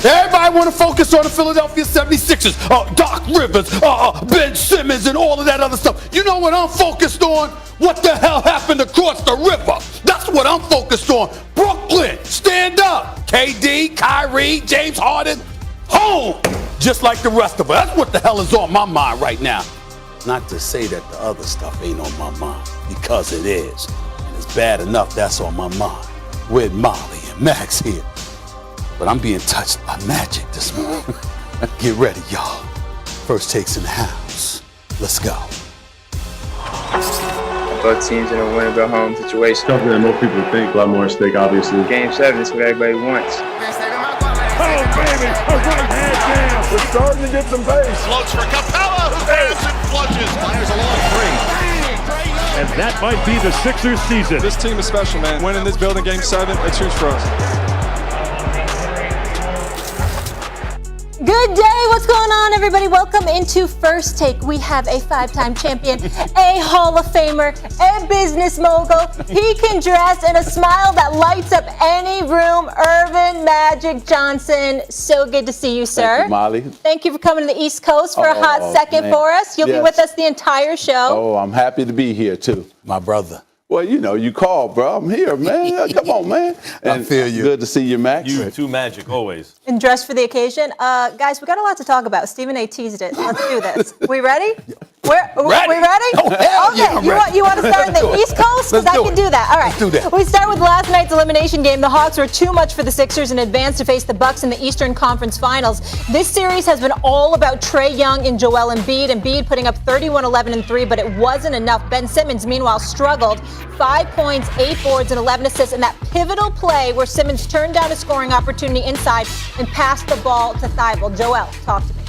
Everybody want to focus on the Philadelphia 76ers, Doc Rivers, Ben Simmons, and all of that other stuff. You know what I'm focused on? What the hell happened across the river? That's what I'm focused on. Brooklyn, stand up. KD, Kyrie, James Harden, home. Just like the rest of us. That's what the hell is on my mind right now. Not to say that the other stuff ain't on my mind, because it is. And it's bad enough that's on my mind. With Molly and Max here. But I'm being touched by magic this morning. Get ready, y'all. First takes in the house. Let's go. Both teams in a win and go home situation. Something that most people think, a lot more at stake, obviously. Game 7 is what everybody wants. Oh, baby, a right hand jam. We're starting to get some pace. Floats for Capella, who grabs and flushes. Fires a long three. And that might be the Sixers season. This team is special, man. Winning this building, Game 7, it's huge for us. Good day. What's going on, everybody? Welcome into First Take. We have a 5-time champion, a Hall of Famer, a business mogul. He can dress in a smile that lights up any room. Irvin Magic Johnson. So good to see you, sir. Thank you, Molly. Thank you for coming to the East Coast for a hot second for us. You'll be with us the entire show. Oh, I'm happy to be here, too. My brother. Well, you know, you called, bro. I'm here, man. Come on, man. And I feel you. Good to see you, Max. You too, Magic, always. And dressed for the occasion. Guys, we got a lot to talk about. Stephen A. teased it. Let's do this. We ready? We ready? Oh, hell okay. Yeah, you want to start in the East Coast? Because I can do that. All right. Let's do that. We start with last night's elimination game. The Hawks were too much for the Sixers and advanced to face the Bucks in the Eastern Conference Finals. This series has been all about Trae Young and Joel Embiid. Embiid putting up 31, 11, and 3, but it wasn't enough. Ben Simmons, meanwhile, struggled. 5 points, 8 boards, and 11 assists in that pivotal play where Simmons turned down a scoring opportunity inside and passed the ball to Thibault. Joel, talk to me.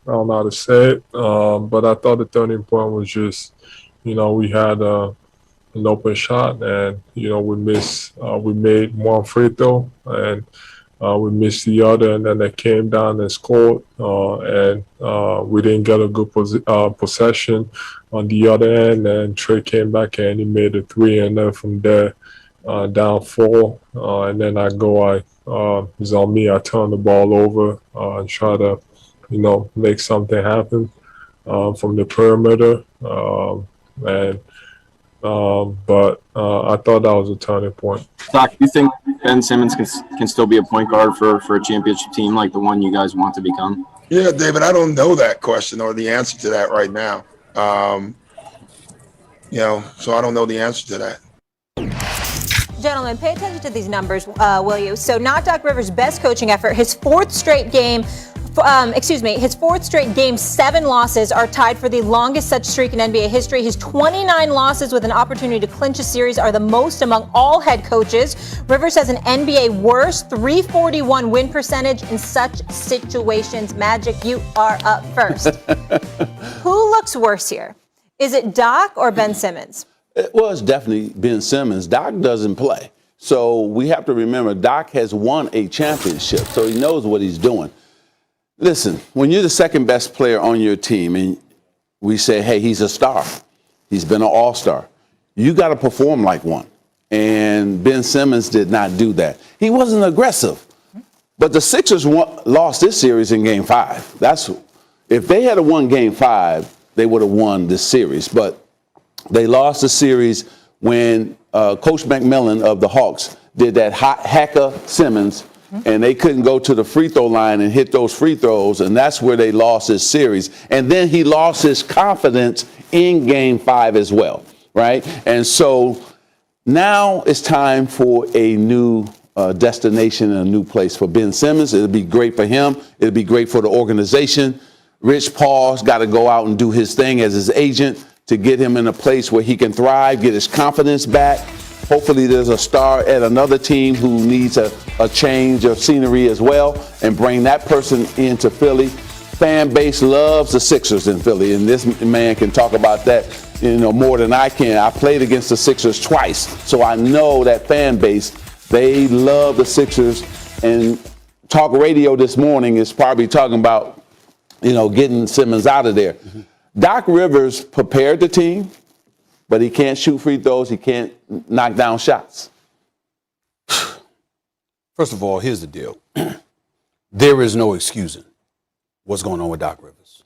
I don't know how to say it, but I thought the turning point was just, we had an open shot, and we made one free throw, and we missed the other, and then they came down and scored, and we didn't get a good possession on the other end, and Trae came back and he made a 3, and then from there down 4, and then it's on me. I turned the ball over and try to make something happen from the perimeter. But I thought that was a turning point. Doc, do you think Ben Simmons can still be a point guard for a championship team like the one you guys want to become? Yeah, David, I don't know that question or the answer to that right now. So I don't know the answer to that. Gentlemen, pay attention to these numbers, will you? So not Doc Rivers' best coaching effort. His fourth straight game 7 losses are tied for the longest such streak in NBA history. His 29 losses with an opportunity to clinch a series are the most among all head coaches. Rivers has an NBA worst 341 win percentage in such situations. Magic, you are up first. Who looks worse here? Is it Doc or Ben Simmons? It was definitely Ben Simmons. Doc doesn't play. So we have to remember Doc has won a championship, so he knows what he's doing. Listen, when you're the second best player on your team and we say, hey, he's a star, he's been an all-star, you got to perform like one. And Ben Simmons did not do that. He wasn't aggressive. But the Sixers lost this series in Game 5. If they had won Game 5, they would have won this series. But they lost the series when Coach McMillan of the Hawks did that hacker Simmons, and they couldn't go to the free throw line and hit those free throws, and that's where they lost this series. And then he lost his confidence in Game 5 as well, right? And so now it's time for a new destination and a new place for Ben Simmons. It'll be great for him. It'll be great for the organization. Rich Paul's got to go out and do his thing as his agent to get him in a place where he can thrive, get his confidence back. Hopefully there's a star at another team who needs a change of scenery as well, and bring that person into Philly. Fan base loves the Sixers in Philly, and this man can talk about that more than I can. I played against the Sixers twice, so I know that fan base. They love the Sixers, and talk radio this morning is probably talking about getting Simmons out of there. Mm-hmm. Doc Rivers prepared the team, but he can't shoot free throws. He can't knock down shots. First of all, here's the deal. There is no excusing what's going on with Doc Rivers.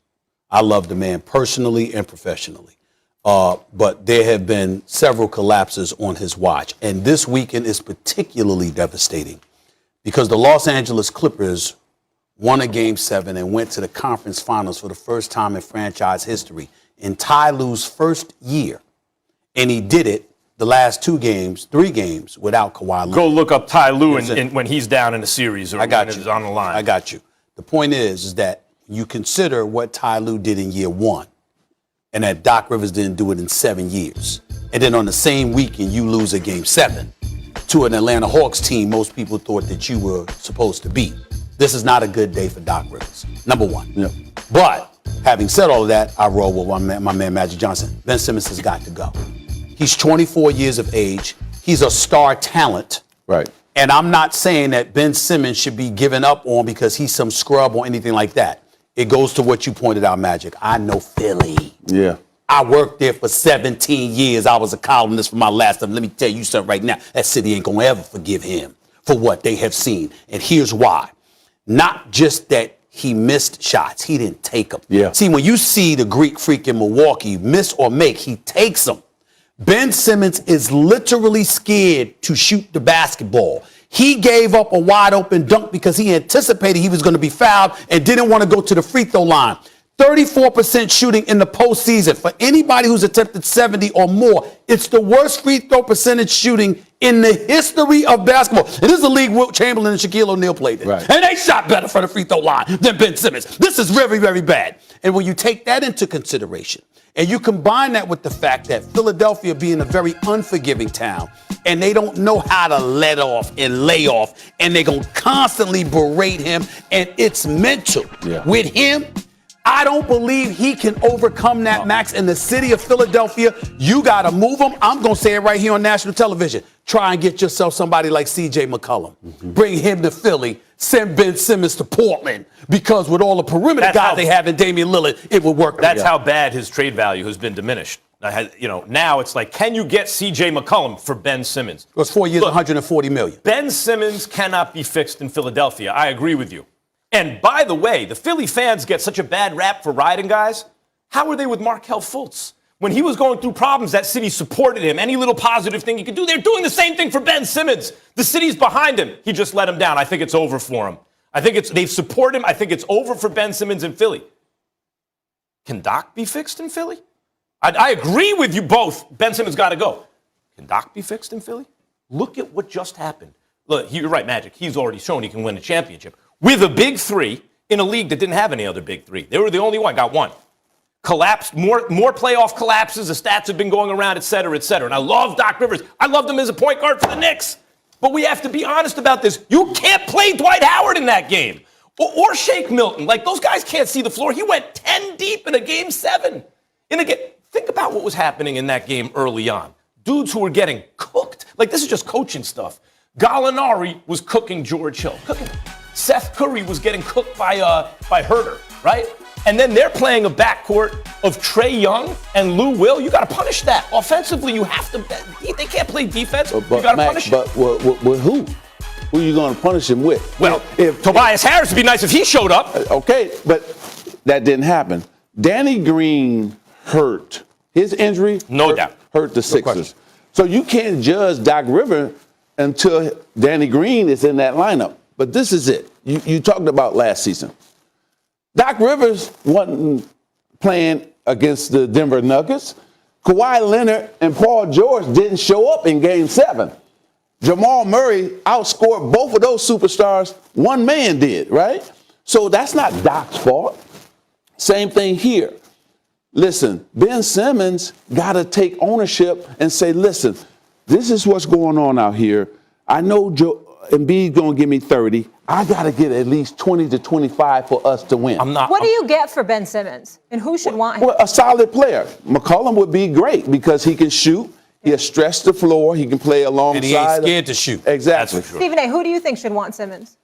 I love the man personally and professionally. But there have been several collapses on his watch. And this weekend is particularly devastating because the Los Angeles Clippers won a Game 7 and went to the conference finals for the first time in franchise history in Ty Lue's first year. And he did it the last 3 games without Kawhi Leonard. Go look up Ty Lue when he's down in a series or I got when you. it's on the line. I got you. The point is that you consider what Ty Lue did in year 1 and that Doc Rivers didn't do it in 7 years. And then on the same weekend, you lose a Game 7 to an Atlanta Hawks team most people thought that you were supposed to beat. This is not a good day for Doc Rivers, number one. Yeah. But having said all of that, I roll with my man Magic Johnson. Ben Simmons has got to go. He's 24 years of age. He's a star talent. Right. And I'm not saying that Ben Simmons should be given up on because he's some scrub or anything like that. It goes to what you pointed out, Magic. I know Philly. Yeah. I worked there for 17 years. I was a columnist for my last time. Let me tell you something right now. That city ain't going to ever forgive him for what they have seen. And here's why. Not just that he missed shots. He didn't take them. Yeah. See, when you see the Greek freak in Milwaukee miss or make, he takes them. Ben Simmons is literally scared to shoot the basketball. He gave up a wide open dunk because he anticipated he was going to be fouled and didn't want to go to the free throw line. 34% shooting in the postseason. For anybody who's attempted 70 or more, it's the worst free throw percentage shooting in the history of basketball. And this is the league Wilt Chamberlain and Shaquille O'Neal played in. Right. And they shot better from the free throw line than Ben Simmons. This is very, very bad. And when you take that into consideration, and you combine that with the fact that Philadelphia being a very unforgiving town, and they don't know how to let off and lay off, and they're going to constantly berate him, and it's mental. Yeah. With him, I don't believe he can overcome that, Max. In the city of Philadelphia, you got to move him. I'm going to say it right here on national television. Try and get yourself somebody like C.J. McCollum. Bring him to Philly. Send Ben Simmons to Portland. Because with all the perimeter guys they have in Damian Lillard, it would work. That's how bad his trade value has been diminished. Now it's like, can you get C.J. McCollum for Ben Simmons? It was 4 years, $140 million. Ben Simmons cannot be fixed in Philadelphia. I agree with you. And by the way, the Philly fans get such a bad rap for riding guys. How were they with Markelle Fultz? When he was going through problems, that city supported him. Any little positive thing he could do, they're doing the same thing for Ben Simmons. The city's behind him. He just let him down. I think it's over for him. I think they've supported him. I think it's over for Ben Simmons in Philly. Can Doc be fixed in Philly? I agree with you both. Ben Simmons got to go. Can Doc be fixed in Philly? Look at what just happened. Look, you're right, Magic. He's already shown he can win a championship with a big three in a league that didn't have any other big three. They were the only one, got one. Collapsed, more playoff collapses, the stats have been going around, et cetera, et cetera. And I love Doc Rivers. I loved him as a point guard for the Knicks. But we have to be honest about this. You can't play Dwight Howard in that game. Or Shake Milton. Like, those guys can't see the floor. He went 10 deep in a Game 7. Think about what was happening in that game early on. Dudes who were getting cooked. Like, this is just coaching stuff. Gallinari was cooking George Hill. Seth Curry was getting cooked by Herter, right? And then they're playing a backcourt of Trae Young and Lou Will. You got to punish that. Offensively, you have to. They can't play defense. You got to punish But with who? Who are you going to punish him with? Well, Tobias Harris would be nice if he showed up. Okay, but that didn't happen. Danny Green hurt. His injury hurt the Sixers. So you can't judge Doc Rivers until Danny Green is in that lineup. But this is it. You talked about last season. Doc Rivers wasn't playing against the Denver Nuggets. Kawhi Leonard and Paul George didn't show up in Game 7. Jamal Murray outscored both of those superstars. One man did, right? So that's not Doc's fault. Same thing here. Listen, Ben Simmons got to take ownership and say, listen, this is what's going on out here. I know Embiid's going to give me 30. I got to get at least 20 to 25 for us to win. What do you get for Ben Simmons? And who should want him? Well, a solid player. McCollum would be great because he can shoot. He'll stretch the floor. He can play alongside. And he ain't scared to shoot. Exactly. Stephen A., who do you think should want Simmons?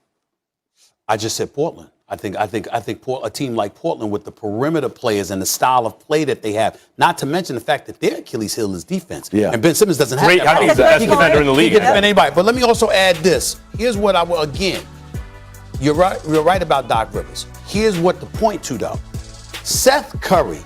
I just said Portland. I think a team like Portland with the perimeter players and the style of play that they have, not to mention the fact that their Achilles heel is defense. Yeah. And Ben Simmons doesn't have Great, that. I think he's the best defender in the league. He can defend anybody. But let me also add this. Here's what I will, again, you're right about Doc Rivers. Here's what to point to, though. Seth Curry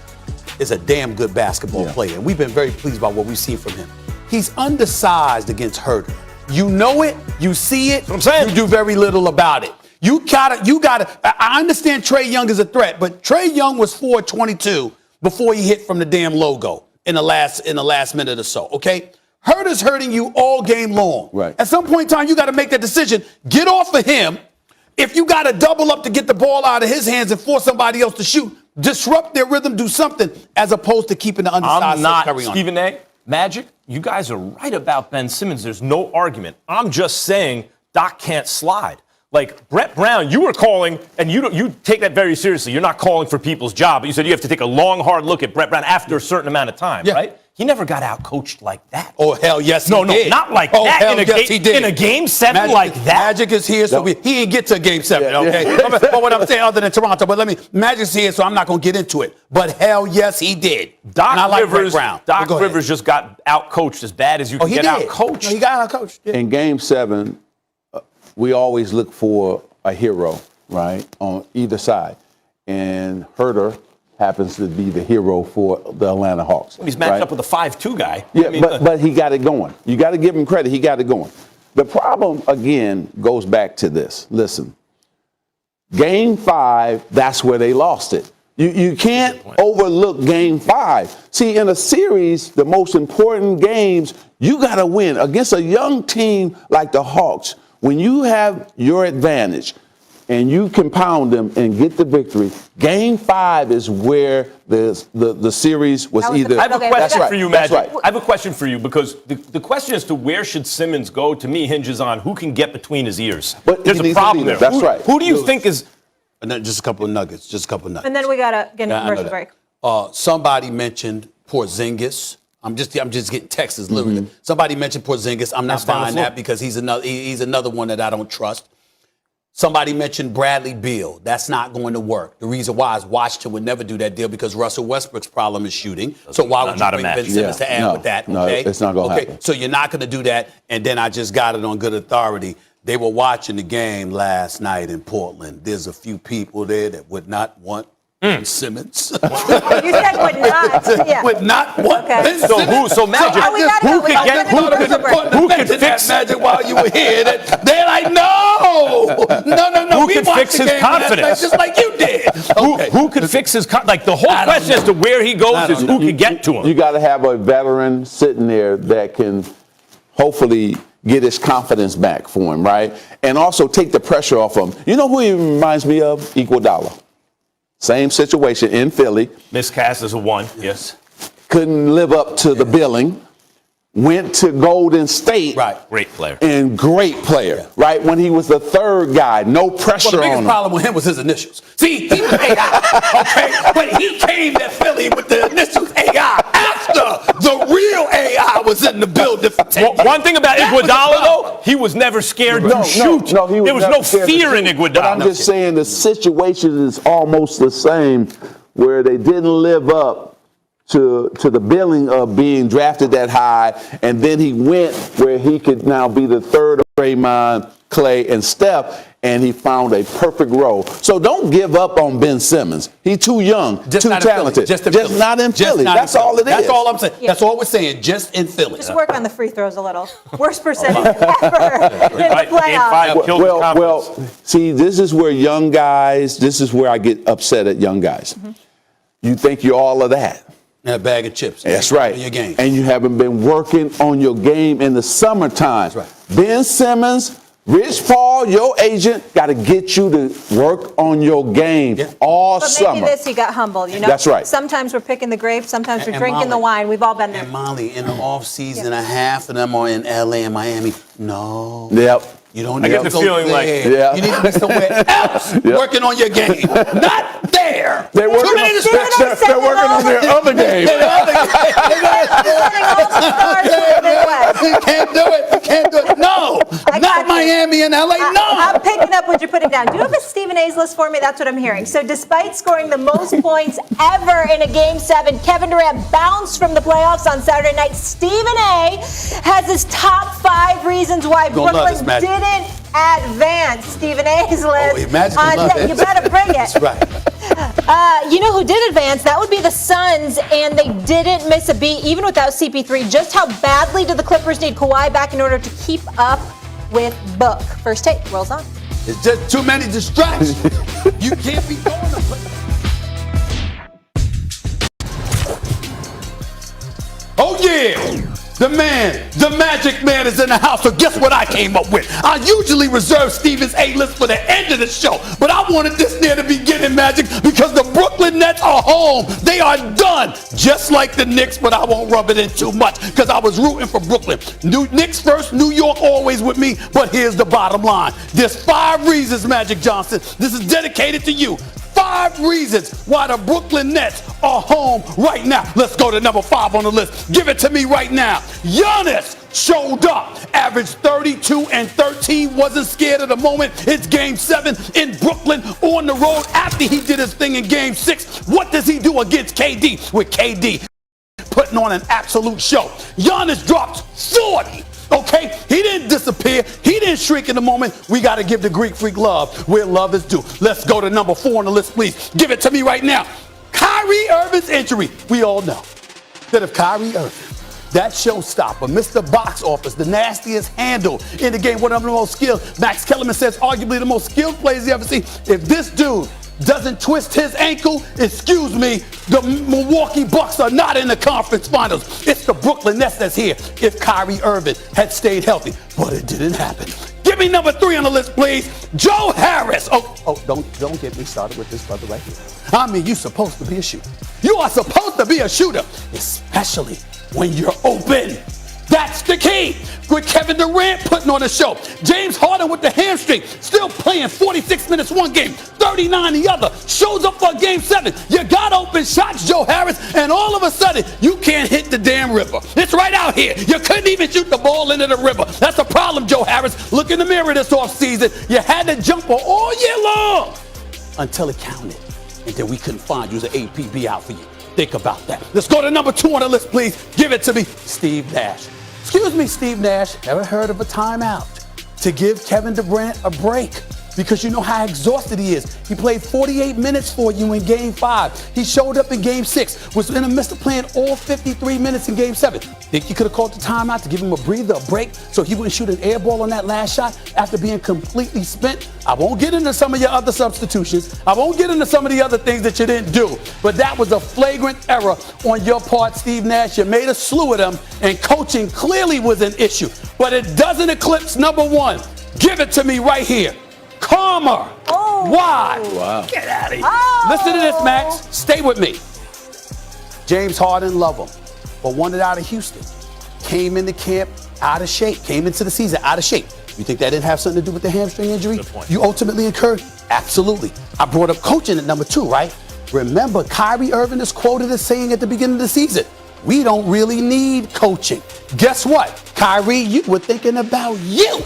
is a damn good basketball player, and we've been very pleased by what we've seen from him. He's undersized against Herter. You know it, you see it, That's what I'm saying. You do very little about it. You gotta. I understand Trae Young is a threat, but Trae Young was 4'22" before he hit from the damn logo in the last minute or so. Okay, Herter's hurting you all game long. Right. At some point in time, you got to make that decision. Get off of him. If you got to double up to get the ball out of his hands and force somebody else to shoot, disrupt their rhythm, do something, as opposed to keeping the undersized Seth Curry on. Stephen A. Magic, you guys are right about Ben Simmons. There's no argument. I'm just saying Doc can't slide. Like Brett Brown, you were calling, and you take that very seriously. You're not calling for people's job, but you said you have to take a long, hard look at Brett Brown after a certain amount of time, right? He never got out-coached like that. Oh, hell yes, no, he did. not like oh, that. Hell yes, he did. In a game 7 Magic, like that. Magic is here, so he didn't get to game 7, okay? But what I'm saying, other than Toronto, but Magic's here, so I'm not going to get into it. But hell yes, he did. Doc like Rivers, Brown. Doc Rivers just got out-coached as bad as you can get out-coached. No, he got out-coached. Yeah. In Game 7, we always look for a hero, right, on either side. And Herter happens to be the hero for the Atlanta Hawks. He's matched up with a 5'2" guy. Yeah, but he got it going. You got to give him credit. He got it going. The problem, again, goes back to this. Listen, Game 5, that's where they lost it. You can't overlook Game 5. See, in a series, the most important games, you got to win. Against a young team like the Hawks, when you have your advantage and you compound them and get the victory, Game 5 is where the series was either. I have a question for you, Magic. Right. I have a question for you because the question as to where should Simmons go, to me, hinges on who can get between his ears. But there's a problem there. That's right. Who do you think is... And then just a couple of nuggets. And then we got to get a commercial break. Somebody mentioned Porzingis. I'm just getting texts literally. Somebody mentioned Porzingis. I'm not buying that because he's another one that I don't trust. Somebody mentioned Bradley Beal. That's not going to work. The reason why is Washington would never do that deal because Russell Westbrook's problem is shooting. So why would you bring Ben Simmons to add with that? No, it's not going to happen. So you're not going to do that. And then I just got it on good authority. They were watching the game last night in Portland. There's a few people there that would not want Ben Simmons. You said would not. Yeah. Would not want Ben So Simmons. so Magic, who could fix Magic while you were here? They're like, no. Who could fix his confidence? Just like you did. Who could fix his confidence? Like the whole question as to where he goes is who could get to him. You got to have a veteran sitting there that can hopefully get his confidence back for him, right? And also take the pressure off him. You know who he reminds me of? Iguodala. Same situation in Philly. Miscast as a 1, yes. Couldn't live up to the billing. Went to Golden State. Right. Great player. And great player, right? When he was the third guy, no pressure Well, the on him. biggest problem with him was his initials. See, he was AI, okay? But he came to Philly with the initials AI after the real AI was in the building. One thing about Iguodala, though, he was never scared to shoot. No, he was there was never no scared to fear in shoot. Iguodala. But I'm just saying the situation is almost the same, where they didn't live up to the billing of being drafted that high, and then he went where he could now be the third of Draymond, Clay, and Steph, and he found a perfect role. So don't give up on Ben Simmons. He's too young, too talented. Just not in Philly. That's all it is. That's all I'm saying. Yeah. That's all we're saying. Just in Philly. Just work on the free throws a little. Worst percentage ever in the playoffs. Well, see, this is where young guys, this is where I get upset at young guys. You think you're all of that. And a bag of chips. That's right. Your game. And you haven't been working on your game in the summertime. That's right. Ben Simmons, Rich Paul, your agent, got to get you to work on your game all summer. But maybe this, he got humbled, you know? That's right. Sometimes we're picking the grapes, sometimes we're And drinking Molly, the wine. We've all been there. And Molly, in the off season, half of them are in LA and Miami. No. Yep. You don't I need get to the go feeling there. like You need to be somewhere else working on your game. Not there. They're working on their other game. All the stars in the Midwest. You can't do it. You can't do it. No, not Miami and LA. No. I'm picking up what you're putting down. Do you have a Stephen A's list for me? That's what I'm hearing. So despite scoring the most points ever in a Game 7, Kevin Durant bounced from the playoffs on Saturday night. Stephen A has his top 5 reasons why Brooklyn didn't advance. Stephen A's list. You better bring it. That's right. You know who did advance? That would be the Suns, and they didn't miss a beat, even without CP3. Just how badly did the Clippers need Kawhi back in order to keep up with Book? First take rolls on. It's just too many distractions. You can't be going to play. Oh, yeah. The man, the magic man is in the house. So guess what I came up with? I usually reserve Stephen's A-list for the end of the show, but I wanted this near the beginning, Magic, because the Brooklyn Nets are home. They are done, just like the Knicks, but I won't rub it in too much because I was rooting for Brooklyn. Knicks first, New York always with me, but here's the bottom line. There's 5 reasons, Magic Johnson. This is dedicated to you. 5 reasons why the Brooklyn Nets are home right now. Let's go to number 5 on the list. Give it to me right now. Giannis showed up, averaged 32 and 13, wasn't scared of the moment. It's Game 7 in Brooklyn on the road after he did his thing in Game 6. What does he do against KD? With KD putting on an absolute show. Giannis drops 40. Okay, he didn't disappear. He didn't shrink in the moment. We got to give the Greek Freak love where love is due. Let's go to number 4 on the list, please. Give it to me right now. Kyrie Irving's injury. We all know that if Kyrie Irving, that showstopper, Mr. Box Office, the nastiest handle in the game, one of the most skilled, Max Kellerman says arguably the most skilled players you ever seen. If this dude doesn't twist his ankle, excuse me, the Milwaukee Bucks are not in the conference finals. It's the Brooklyn Nets that's here if Kyrie Irving had stayed healthy, but it didn't happen. Give me number 3 on the list, please. Joe Harris. Don't get me started with this brother right here. I mean, you're supposed to be a shooter. You are supposed to be a shooter, especially when you're open. That's the key. With Kevin Durant putting on a show. James Harden with the hamstring, still playing 46 minutes one game, 39 the other. Shows up for Game 7. You got open shots, Joe Harris, and all of a sudden, you can't hit the damn river. It's right out here. You couldn't even shoot the ball into the river. That's a problem, Joe Harris. Look in the mirror this offseason. You had the jumper all year long until it counted. And then we couldn't find you as an APB out for you. Think about that. Let's go to number 2 on the list, please. Give it to me, Steve Nash. Excuse me, Steve Nash, ever heard of a timeout to give Kevin Durant a break? Because you know how exhausted he is. He played 48 minutes for you in Game 5. He showed up in Game 6, was in the midst of playing all 53 minutes in Game 7. Think you could have called the timeout to give him a breather, a break, so he wouldn't shoot an air ball on that last shot after being completely spent? I won't get into some of your other substitutions. I won't get into some of the other things that you didn't do. But that was a flagrant error on your part, Steve Nash. You made a slew of them, and coaching clearly was an issue. But it doesn't eclipse number 1. Give it to me right here. Karma. Oh. Why? Wow. Get out of here. Oh. Listen to this, Max. Stay with me. James Harden, love him, but wanted out of Houston. Came into camp out of shape. Came into the season out of shape. You think that didn't have something to do with the hamstring injury you ultimately incurred? Absolutely. I brought up coaching at number 2, right? Remember, Kyrie Irving is quoted as saying at the beginning of the season, we don't really need coaching. Guess what? Kyrie, you were thinking about you.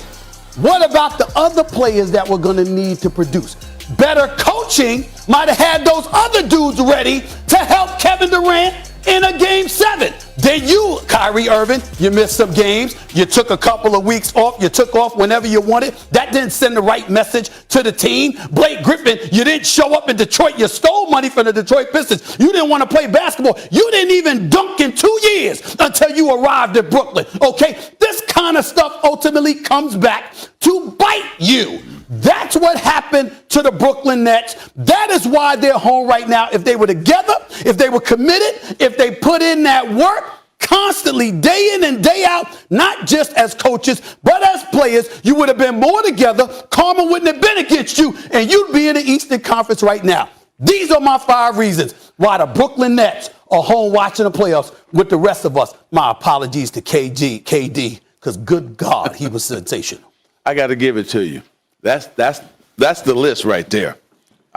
What about the other players that we're going to need to produce? Better coaching might have had those other dudes ready to help Kevin Durant in a Game 7. Then you, Kyrie Irving, you missed some games. You took a couple of weeks off. You took off whenever you wanted. That didn't send the right message to the team. Blake Griffin, you didn't show up in Detroit. You stole money from the Detroit Pistons. You didn't want to play basketball. You didn't even dunk in 2 years until you arrived at Brooklyn. Okay? This kind of stuff ultimately comes back to bite you. That's what happened to the Brooklyn Nets. That is why they're home right now. If they were together, if they were committed, if they put in that work constantly, day in and day out, not just as coaches, but as players, you would have been more together. Karma wouldn't have been against you, and you'd be in the Eastern Conference right now. These are my 5 reasons why the Brooklyn Nets are home watching the playoffs with the rest of us. My apologies to KD, because good God, he was sensational. I got to give it to you. That's the list right there.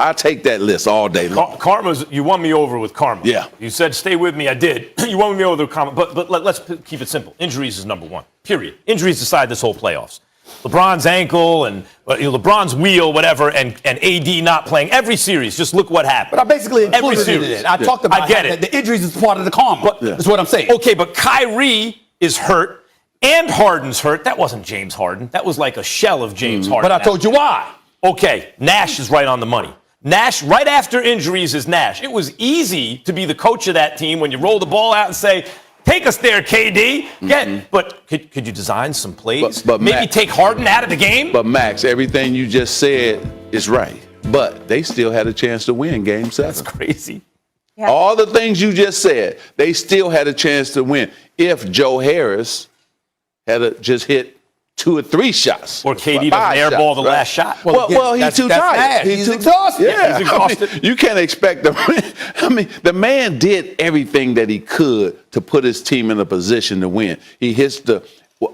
I take that list all day long. Karma's, you won me over with karma. Yeah. You said stay with me, I did. You won me over with karma. But let's keep it simple. Injuries is number one, period. Injuries decide this whole playoffs. LeBron's ankle and LeBron's wheel, whatever, and AD not playing every series. Just look what happened. But I basically included it in it. I talked about I get it. the injuries is part of the karma. That's what I'm saying. Okay, but Kyrie is hurt and Harden's hurt. That wasn't James Harden. That was like a shell of James Harden. But I told you why. Okay, Nash is right on the money. Nash, right after injuries, is Nash. It was easy to be the coach of that team when you roll the ball out and say, take us there, KD. But could you design some plays? But maybe Max, take Harden out of the game? But Max, everything you just said is right. But they still had a chance to win Game 7. That's crazy. Yeah. All the things you just said, they still had a chance to win if Joe Harris had just hit 2 or 3 shots. Or KD doesn't airball the last shot. Well, he's too tired. He's exhausted. Yeah, he's exhausted. I mean, you can't expect him. I mean, the man did everything that he could to put his team in a position to win. He hits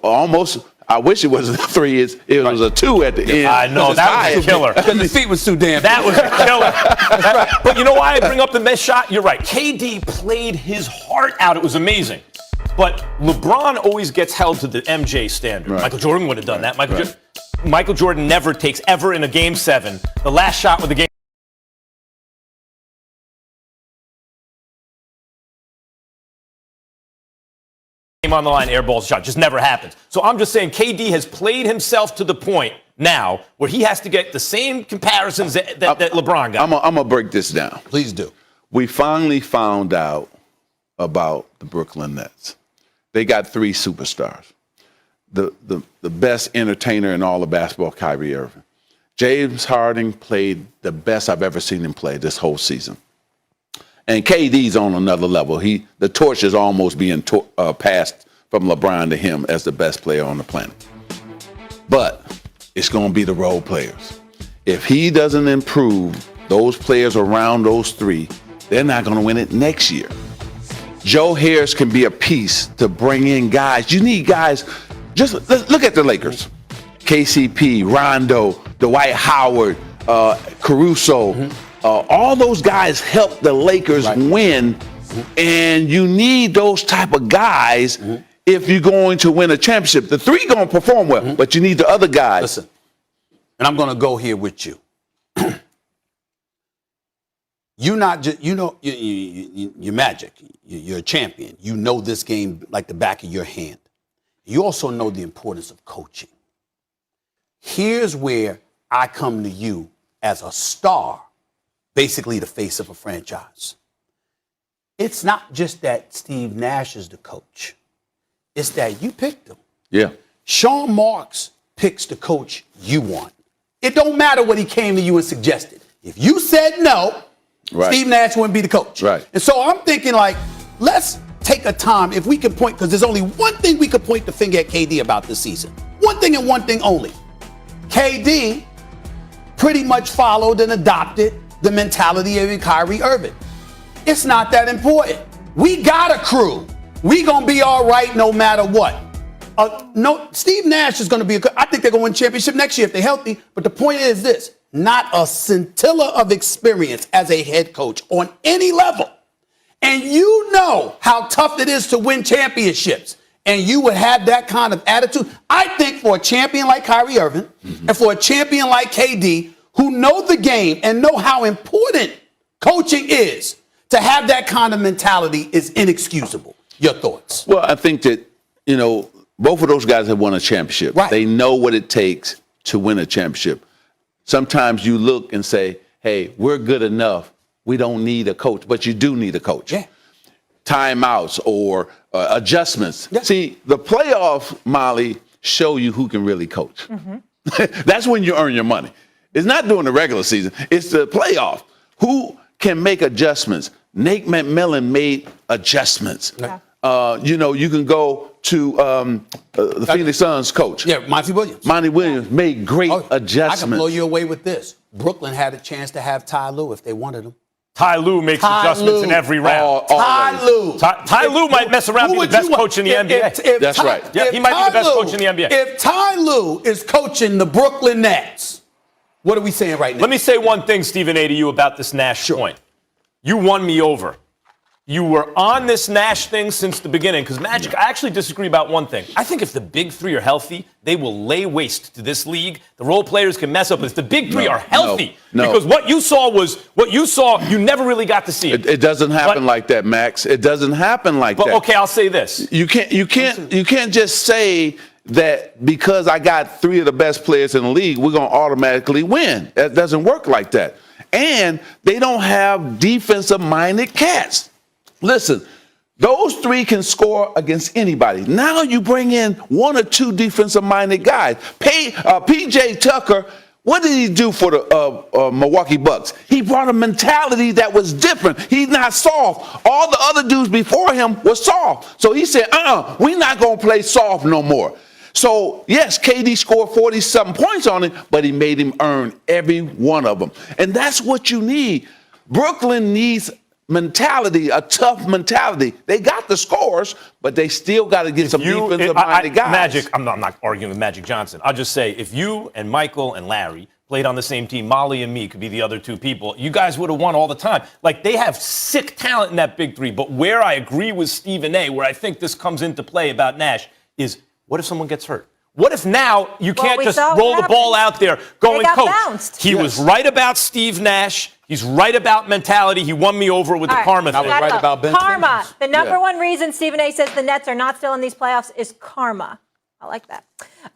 almost. I wish it wasn't a 3. It was a 2 at the end. I know, that was a killer. Because the feet was too damn. That was a killer. But you know why I bring up the missed shot? You're right. KD played his heart out. It was amazing. But LeBron always gets held to the MJ standard. Right. Michael Jordan would have done that. Michael Jordan never takes ever in a Game 7 the last shot with the game on the line, airballs a shot. Just never happens. So I'm just saying KD has played himself to the point now where he has to get the same comparisons that LeBron got. I'm going to break this down. Please do. We finally found out about the Brooklyn Nets. They got 3 superstars. The best entertainer in all of basketball, Kyrie Irving. James Harden played the best I've ever seen him play this whole season. And KD's on another level. The torch is almost being passed from LeBron to him as the best player on the planet. But it's going to be the role players. If he doesn't improve those players around those 3, they're not going to win it next year. Joe Harris can be a piece to bring in guys. You need guys. Just look at the Lakers. KCP, Rondo, Dwight Howard, Caruso. All those guys help the Lakers win. And you need those type of guys if you're going to win a championship. The 3 going to perform well, but you need the other guys. Listen, and I'm going to go here with you. You're not just, you're Magic. You're a champion. You know this game like the back of your hand. You also know the importance of coaching. Here's where I come to you as a star, basically the face of a franchise. It's not just that Steve Nash is the coach. It's that you picked him. Yeah. Sean Marks picks the coach you want. It don't matter what he came to you and suggested. If you said no, Steve Nash wouldn't be the coach. Right. And so I'm thinking, like, let's take a time, if we can point, because there's only one thing we could point the finger at KD about this season. One thing and one thing only. KD pretty much followed and adopted the mentality of Kyrie Irving. It's not that important. We got a crew. We gonna be all right no matter what. No, Steve Nash is gonna be. I think they're gonna win championship next year if they're healthy. But the point is this: not a scintilla of experience as a head coach on any level. And you know how tough it is to win championships. And you would have that kind of attitude. I think for a champion like Kyrie Irving and for a champion like KD, who know the game and know how important coaching is, to have that kind of mentality is inexcusable. Your thoughts? Well, I think that, both of those guys have won a championship. Right. They know what it takes to win a championship. Sometimes you look and say, hey, we're good enough. We don't need a coach, but you do need a coach. Yeah. Timeouts or adjustments. Yeah. See, the playoffs, Molly, show you who can really coach. That's when you earn your money. It's not during the regular season. It's the playoff. Who can make adjustments? Nate McMillan made adjustments. Yeah. You can go to the Phoenix Suns coach. Yeah, Monty Williams. Monty Williams made great adjustments. I can blow you away with this. Brooklyn had a chance to have Ty Lue if they wanted him. Ty Lue makes adjustments in every round. Ty Lue. Ty Lue might mess around and be the best coach in the NBA. That's right. Yeah, he might be the best coach in the NBA. If Ty Lue is coaching the Brooklyn Nets, What are we saying right now? Let me say one thing, Stephen A, to you about this Nash point. You won me over. You were on this Nash thing since the beginning, because Magic, I actually disagree about one thing. I think if the big three are healthy, they will lay waste to this league. The role players can mess up, but if the big three are healthy, because what you saw you never really got to see it. It doesn't happen like that, Max. It doesn't happen like that. Okay, I'll say this. You can't just say that because I got three of the best players in the league, we're going to automatically win. That doesn't work like that. And they don't have defensive-minded cats. Listen, those three can score against anybody. Now you bring in one or two defensive-minded guys. P.J. Tucker, what did he do for the Milwaukee Bucks? He brought a mentality that was different. He's not soft. All the other dudes before him were soft. So he said, we're not going to play soft no more. So, yes, KD scored 40-something points on him, but he made him earn every one of them. And that's what you need. Brooklyn needs mentality, a tough mentality. They got the scores, but they still got to get some defensive-minded guys. Magic, I'm not arguing with Magic Johnson. I'll just say, if you and Michael and Larry played on the same team, Molly and me could be the other two people, you guys would have won all the time. Like, they have sick talent in that big three. But where I agree with Stephen A., where I think this comes into play about Nash, is what if someone gets hurt? What if now you can't just roll the ball out there going, coach? Bounced. He was right about Steve Nash. He's right about mentality. He won me over with the karma thing. I was right about Ben karma. Simmons. The number one reason Stephen A. says the Nets are not still in these playoffs is karma. I like that.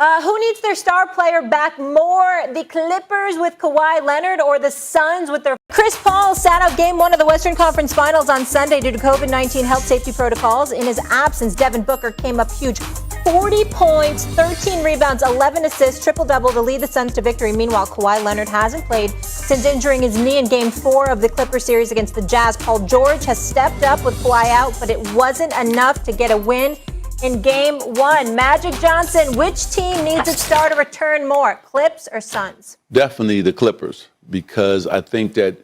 Who needs their star player back more? The Clippers with Kawhi Leonard or the Suns with their... Chris Paul sat out Game 1 of the Western Conference Finals on Sunday due to COVID-19 health safety protocols. In his absence, Devin Booker came up huge. 40 points, 13 rebounds, 11 assists, triple-double to lead the Suns to victory. Meanwhile, Kawhi Leonard hasn't played since injuring his knee in Game 4 of the Clippers series against the Jazz. Paul George has stepped up with Kawhi out, but it wasn't enough to get a win in Game 1. Magic Johnson, which team needs its star to return more, Clips or Suns? Definitely the Clippers, because I think that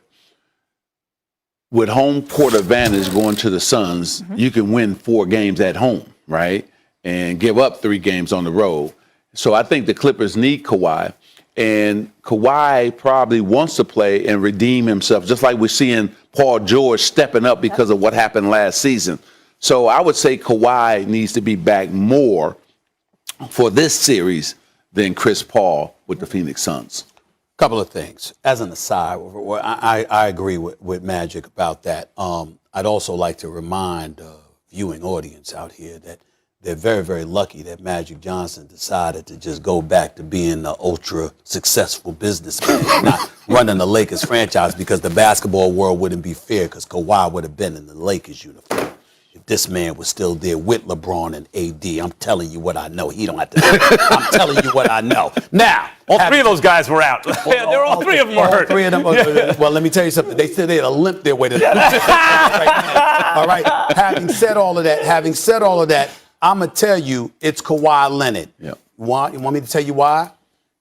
with home court advantage going to the Suns, you can win 4 games at home, right? And give up 3 games on the road. So I think the Clippers need Kawhi. And Kawhi probably wants to play and redeem himself, just like we're seeing Paul George stepping up because of what happened last season. So I would say Kawhi needs to be back more for this series than Chris Paul with the Phoenix Suns. Couple of things. As an aside, I agree with Magic about that. I'd also like to remind the viewing audience out here that they're very, very lucky that Magic Johnson decided to just go back to being the ultra successful businessman, not running the Lakers franchise, because the basketball world wouldn't be fair, because Kawhi would have been in the Lakers uniform. This man was still there with LeBron and AD. I'm telling you what I know. He don't have to. I'm telling you what I know. Now, all 3 of those guys were out. They're all 3 of them were hurt. 3 of them. Well, let me tell you something. They still had to limp their way to that. All right. Having said all of that, I'm gonna tell you it's Kawhi Leonard. Yep. You want me to tell you why?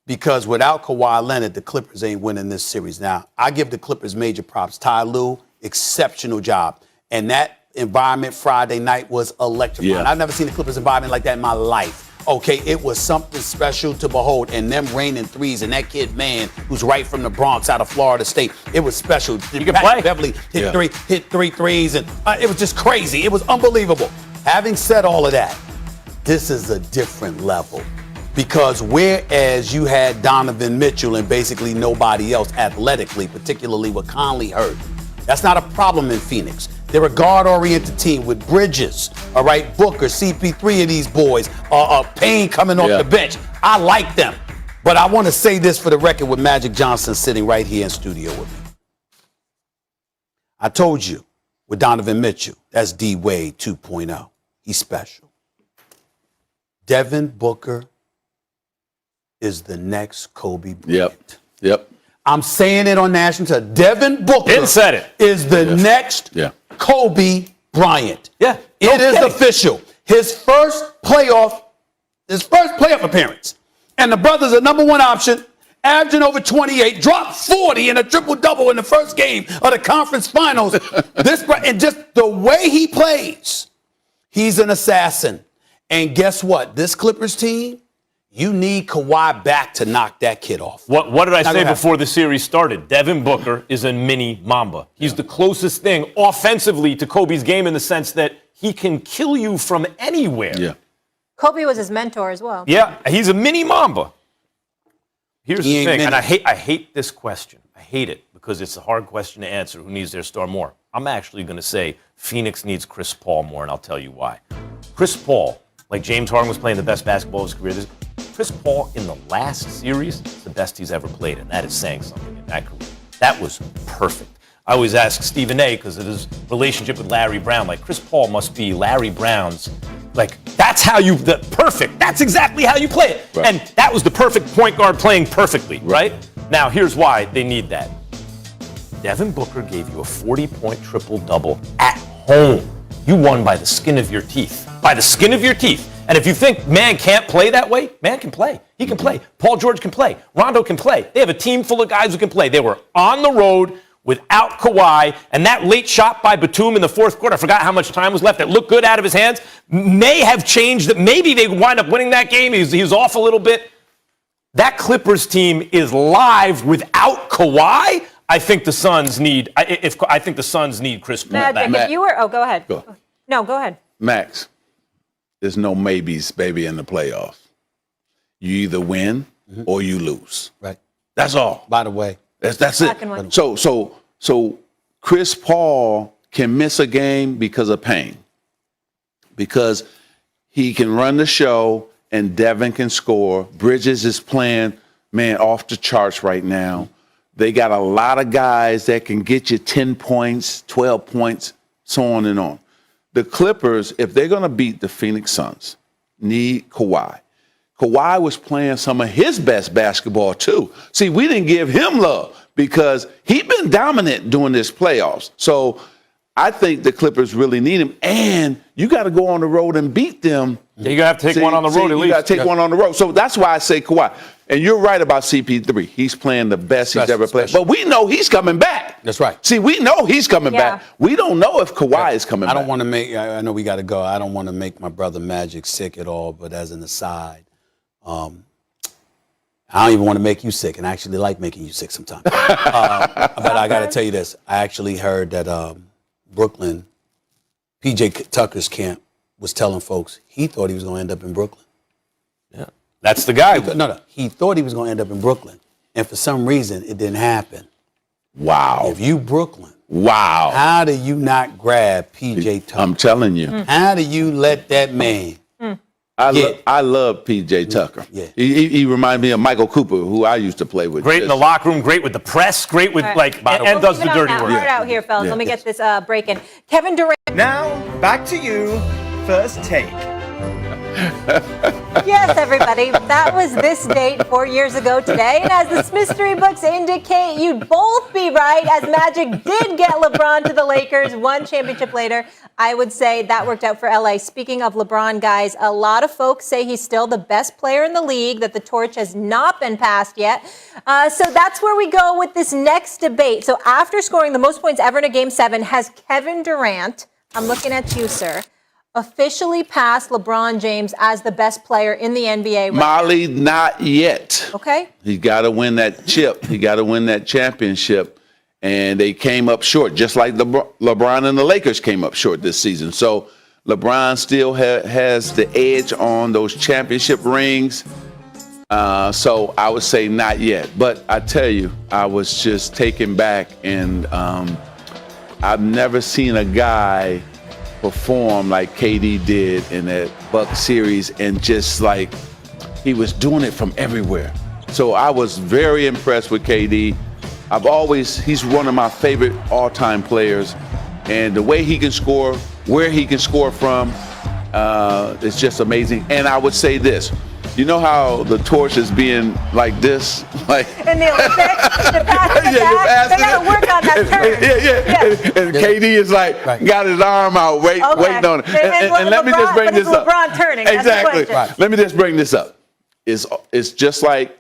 Because without Kawhi Leonard, the Clippers ain't winning this series. Now, I give the Clippers major props. Ty Lue, exceptional job, and that environment Friday night was electrifying. Yeah. I've never seen the Clippers environment like that in my life. Okay, it was something special to behold, and them raining threes, and that kid, man, who's right from the Bronx out of Florida State, it was special. You can play. Beverly hit 3 threes, and it was just crazy. It was unbelievable. Having said all of that, this is a different level, because whereas you had Donovan Mitchell and basically nobody else athletically, particularly with Conley hurt, that's not a problem in Phoenix. They're a guard-oriented team with Bridges, all right, Booker, CP3 of these boys, Payne coming off the bench. I like them. But I want to say this for the record with Magic Johnson sitting right here in studio with me. I told you with Donovan Mitchell, that's D-Wade 2.0. He's special. Devin Booker is the next Kobe Bryant. Yep. I'm saying it on national television. Devin Booker is the next Kobe Bryant. Yeah. It is official. His first playoff appearance. And the brother's a number 1 option, averaging over 28, dropped 40 in a triple-double in the first game of the conference finals. And just the way he plays, he's an assassin. And guess what? This Clippers team, You need Kawhi back to knock that kid off. What did I say gonna before the series started? Devin Booker is a mini Mamba. He's the closest thing offensively to Kobe's game in the sense that he can kill you from anywhere. Yeah. Kobe was his mentor as well. Yeah, he's a mini Mamba. Here's He the ain't thing, mini. and I hate this question. I hate it because it's a hard question to answer. Who needs their star more? I'm actually going to say Phoenix needs Chris Paul more, and I'll tell you why. Chris Paul, like James Harden was playing the best basketball of his career. Chris Paul in the last series is the best he's ever played, and that is saying something in that career. That was perfect. I always ask Stephen A. because of his relationship with Larry Brown. Like, Chris Paul must be Larry Brown's, like, that's how you, perfect. That's exactly how you play it. Right. And that was the perfect point guard playing perfectly, right? Now, here's why they need that. Devin Booker gave you a 40-point triple-double at home. You won by the skin of your teeth. By the skin of your teeth. And if you think man can't play that way, man can play. He can play. Paul George can play. Rondo can play. They have a team full of guys who can play. They were on the road without Kawhi, and that late shot by Batum in the fourth quarter, I forgot how much time was left, it looked good out of his hands, may have changed that. Maybe they wind up winning that game. He's off a little bit. That Clippers team is live without Kawhi. I think the Suns need Chris Paul back. Magic, if you were, go ahead. Go. No, go ahead. Max, there's no maybes, baby, in the playoffs. You either win or you lose. Right. That's all. By the way. That's Black it. and white. So Chris Paul can miss a game because of pain. Because he can run the show and Devin can score. Bridges is playing, man, off the charts right now. They got a lot of guys that can get you 10 points, 12 points, so on and on. The Clippers, if they're going to beat the Phoenix Suns, need Kawhi. Kawhi was playing some of his best basketball, too. See, we didn't give him love because he's been dominant during this playoffs. So I think the Clippers really need him. And you got to go on the road and beat them. Yeah, you're going to have to take one on the road at least. You got to take one on the road. So that's why I say Kawhi. And you're right about CP3. He's playing the best he's ever played. But we know he's coming back. That's right. See, we know he's coming back. We don't know if Kawhi is coming back. I don't want to make, I know we got to go. I don't want to make my brother Magic sick at all, but as an aside, I don't even want to make you sick, and I actually like making you sick sometimes. But I got to tell you this. I actually heard that Brooklyn, P.J. Tucker's camp, was telling folks he thought he was going to end up in Brooklyn. Yeah, that's the guy. He thought he was going to end up in Brooklyn, and for some reason, it didn't happen. Wow. If you Brooklyn, wow. How do you not grab P.J. Tucker? I'm telling you. How do you let that man? I love P.J. Tucker. Yeah. He reminded me of Michael Cooper, who I used to play with. Great in the locker room, great with the press, great with, and does the dirty work. Hard out here, fellas. Let me get this break in. Kevin Durant. Now, back to you. First take. Yes, everybody. That was this date 4 years ago today. And as the mystery books indicate, you'd both be right, as Magic did get LeBron to the Lakers one championship later. I would say that worked out for LA. Speaking of LeBron, guys, a lot of folks say he's still the best player in the league, that the torch has not been passed yet. So that's where we go with this next debate. So after scoring the most points ever in a Game 7, has Kevin Durant, I'm looking at you, sir, officially passed LeBron James as the best player in the NBA right Molly, not yet. Okay. He got to win that chip. He got to win that championship. And they came up short, just like LeBron and the Lakers came up short this season. So LeBron still has the edge on those championship rings. So I would say not yet. But I tell you, I was just taken back. And I've never seen a guy perform like KD did in that Bucks series, and just like he was doing it from everywhere. So I was very impressed with KD. He's one of my favorite all-time players, and the way he can score, where he can score from, is just amazing. And I would say this, you know how the torch is being like this? Like in the Olympics, the pass in the back, they got to work on that turn. And KD is like, got his arm out, waiting on it. And let me just bring this up. LeBron turning. Exactly. Let me just bring this up. It's just like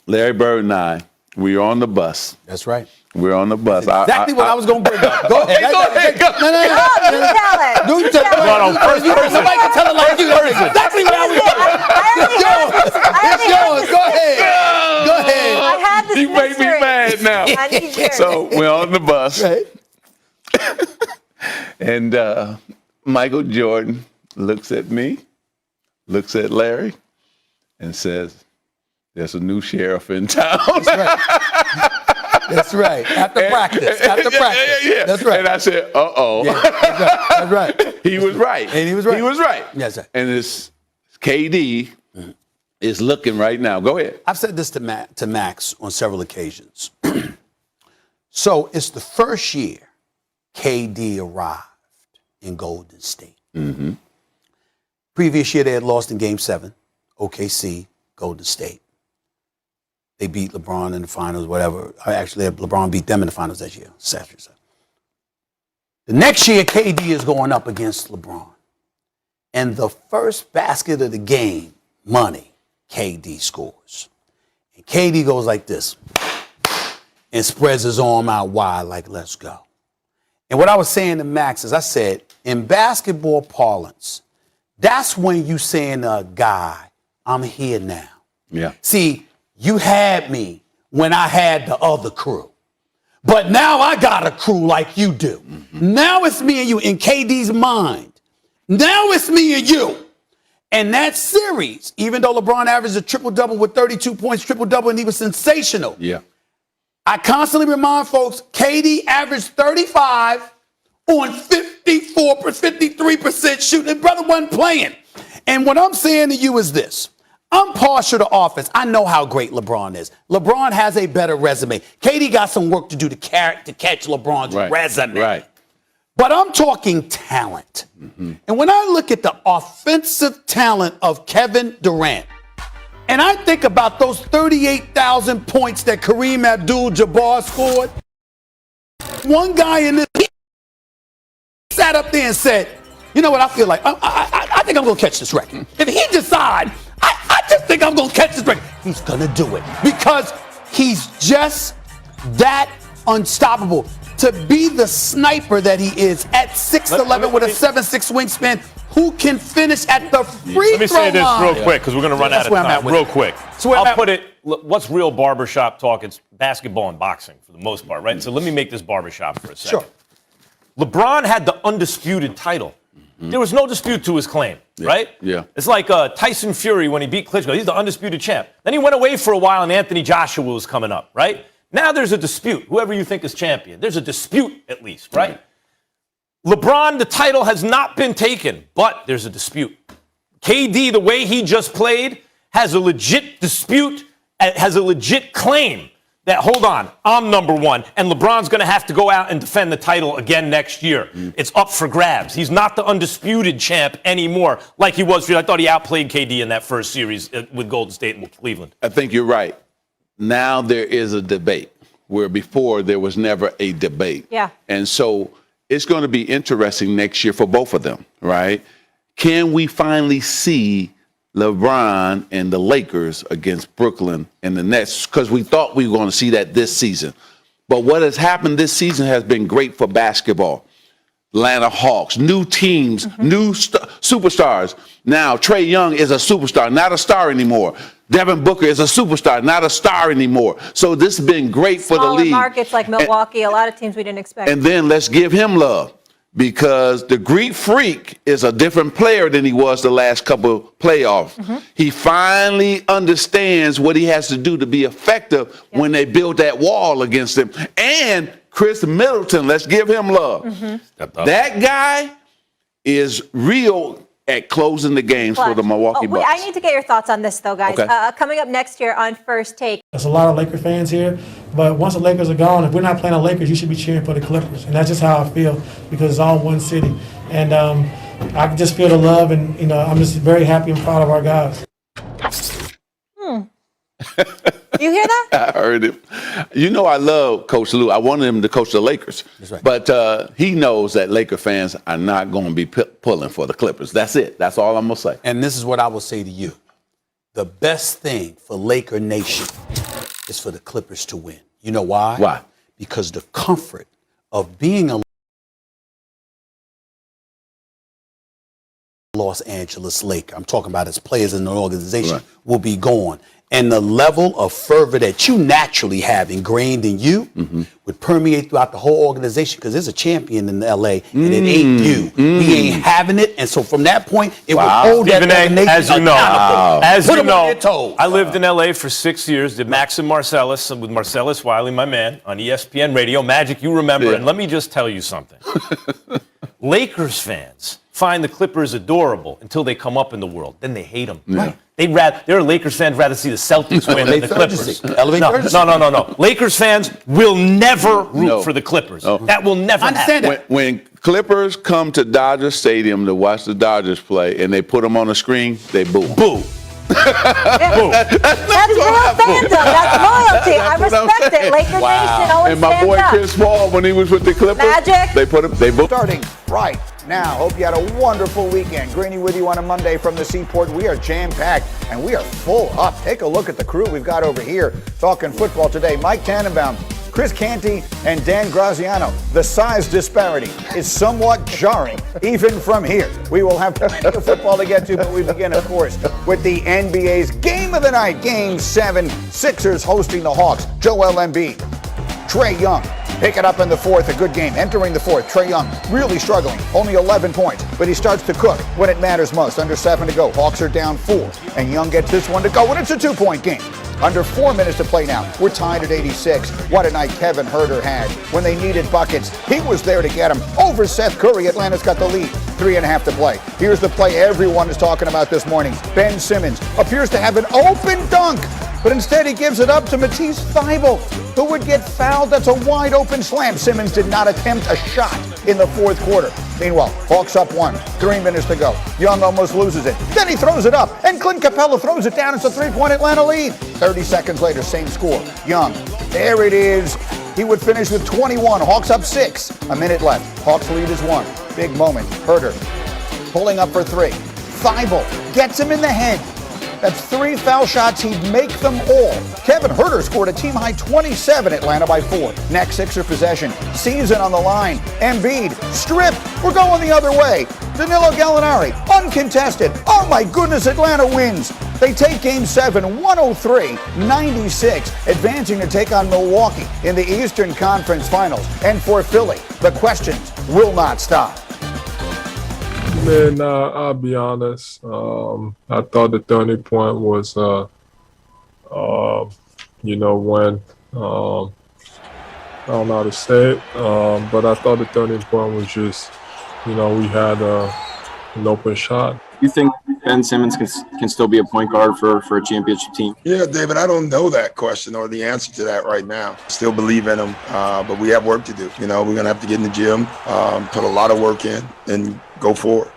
Larry Bird and I We're on the bus. That's right. We're on the bus. Exactly what I was going to bring up. Go ahead. Go ahead. No. You tell it. You tell it. No, first person. Somebody can tell it like you. That's exactly what I was doing. It's yours. Go ahead. Go ahead. I have this You make me mad now. I need yours. So we're on the bus. Right. And Michael Jordan looks at me, looks at Larry, and says, "There's a new sheriff in town." That's right. That's right. After practice. Yeah. That's right. And I said, "Uh-oh." Yeah, that's right. He was right. And he was right. He was right. Yes, sir. And it's KD is looking right now. Go ahead. I've said this to Max on several occasions. So it's the first year KD arrived in Golden State. Mm-hmm. Previous year they had lost in Game 7, OKC, Golden State. They beat LeBron in the finals, whatever. Actually, LeBron beat them in the finals that year. The next year, KD is going up against LeBron. And the first basket of the game, money, KD scores. And KD goes like this and spreads his arm out wide like, let's go. And what I was saying to Max is I said, in basketball parlance, that's when you saying to a guy, I'm here now. Yeah. See, you had me when I had the other crew. But now I got a crew like you do. Mm-hmm. Now it's me and you in KD's mind. Now it's me and you. And that series, even though LeBron averaged a triple-double with 32 points, triple-double, and he was sensational. Yeah. I constantly remind folks, KD averaged 35 on 53% shooting. Brother wasn't playing. And what I'm saying to you is this. I'm partial to offense. I know how great LeBron is. LeBron has a better resume. KD got some work to do to catch LeBron's resume. Right. But I'm talking talent. Mm-hmm. And when I look at the offensive talent of Kevin Durant, and I think about those 38,000 points that Kareem Abdul-Jabbar scored, one guy in this sat up there and said, you know what, I feel like, I think I'm going to catch this record. If he decides, I just think I'm going to catch this record. He's going to do it because he's just that unstoppable. To be the sniper that he is at 6'11" with a 7'6" wingspan, who can finish at the free throw line. Let me say this real quick because we're going to run out of time. Real quick. I'll put it, what's real barbershop talk? It's basketball and boxing for the most part, right? So let me make this barbershop for a second. Sure. LeBron had the undisputed title. Mm-hmm. There was no dispute to his claim, right? Yeah. It's like Tyson Fury when he beat Klitschko. He's the undisputed champ. Then he went away for a while and Anthony Joshua was coming up, right? Now there's a dispute. Whoever you think is champion, there's a dispute at least, right? LeBron, the title has not been taken, but there's a dispute. KD, the way he just played, has a legit dispute, has a legit claim that, hold on, I'm number one, and LeBron's going to have to go out and defend the title again next year. It's up for grabs. He's not the undisputed champ anymore like he was. I thought he outplayed KD in that first series with Golden State and Cleveland. I think you're right. Now there is a debate where before there was never a debate. Yeah. And so it's going to be interesting next year for both of them, right? Can we finally see LeBron and the Lakers against Brooklyn and the Nets? Because we thought we were going to see that this season. But what has happened this season has been great for basketball. Atlanta Hawks, new teams, new superstars. Now, Trae Young is a superstar, not a star anymore. Devin Booker is a superstar, not a star anymore. So this has been great for the league. Markets like Milwaukee, a lot of teams we didn't expect. And then let's give him love because the Greek Freak is a different player than he was the last couple playoffs. He finally understands what he has to do to be effective when they build that wall against him. And Chris Middleton, let's give him love. That guy is real at closing the games for the Milwaukee Bucks. I need to get your thoughts on this, though, guys. Okay. Coming up next year on First Take. There's a lot of Laker fans here, but once the Lakers are gone, if we're not playing the Lakers, you should be cheering for the Clippers. And that's just how I feel because it's all one city. And I can just feel the love, and I'm just very happy and proud of our guys. You hear that? I heard him. You know I love Coach Lou. I wanted him to coach the Lakers. That's right. But he knows that Laker fans are not going to be pulling for the Clippers. That's it. That's all I'm going to say. And this is what I will say to you. The best thing for Laker Nation is for the Clippers to win. You know why? Why? Because the comfort of being a Los Angeles Laker, I'm talking about as players in the organization, will be gone. And the level of fervor that you naturally have ingrained in you would permeate throughout the whole organization, because there's a champion in LA and it ain't you. We ain't having it. And so from that point, it will hold that organization as you know, I I lived in LA for 6 years, did Max and Marcellus with Marcellus Wiley, my man, on ESPN radio. Magic, you remember. And let me just tell you something. Lakers fans find the Clippers adorable until they come up in the world. Then they hate them. They're Lakers fans rather see the Celtics win than the Clippers. No. Lakers fans will never root for the Clippers. That will never happen. When Clippers come to Dodger Stadium to watch the Dodgers play and they put them on the screen, they boo. Boo. That's real fandom. That's loyalty. I respect it. Laker Nation always And my stand boy up. Chris Paul, when he was with the Clippers, Magic. they boo. Starting right now. Hope you had a wonderful weekend. Greeny with you on a Monday from the Seaport. We are jam-packed and we are full up. Take a look at the crew we've got over here talking football today. Mike Tannenbaum, Chris Canty, and Dan Graziano. The size disparity is somewhat jarring, even from here. We will have plenty of football to get to, but we begin, of course, with the NBA's Game of the Night, Game 7. Sixers hosting the Hawks. Joel Embiid, Trae Young, pick it up in the fourth. A good game. Entering the fourth, Trae Young really struggling. Only 11 points, but he starts to cook when it matters most. Under 7 to go. Hawks are down 4, and Young gets this one to go, and it's a 2-point game. Under 4 minutes to play now. We're tied at 86. What a night Kevin Huerter had. When they needed buckets, he was there to get them. Over Seth Curry, Atlanta's got the lead. 3.5 to play. Here's the play everyone is talking about this morning. Ben Simmons appears to have an open dunk, but instead he gives it up to Matisse Thybulle, who would get fouled. That's a wide open slam. Simmons did not attempt a shot in the fourth quarter. Meanwhile, Hawks up 1, 3 minutes to go. Young almost loses it. Then he throws it up, and Clint Capella throws it down. It's a 3-point Atlanta lead. 30 seconds later, same score. Young, there it is. He would finish with 21. Hawks up 6. A minute left. Hawks lead is 1. Big moment. Huerter pulling up for 3. Thybulle gets him in the head. That's 3 foul shots. He'd make them all. Kevin Huerter scored a team-high 27, Atlanta by 4. Next Sixer possession. Season on the line. Embiid stripped. We're going the other way. Danilo Gallinari, uncontested. Oh my goodness, Atlanta wins. They take Game 7, 103-96, advancing to take on Milwaukee in the Eastern Conference Finals. And for Philly, the questions will not stop. Man, I'll be honest. I thought the turning point was, when I don't know how to say it, but I thought the turning point was just, we had an open shot. You think Ben Simmons can still be a point guard for a championship team? Yeah, David, I don't know that question or the answer to that right now. Still believe in him, but we have work to do. We're going to have to get in the gym, put a lot of work in, and go forward.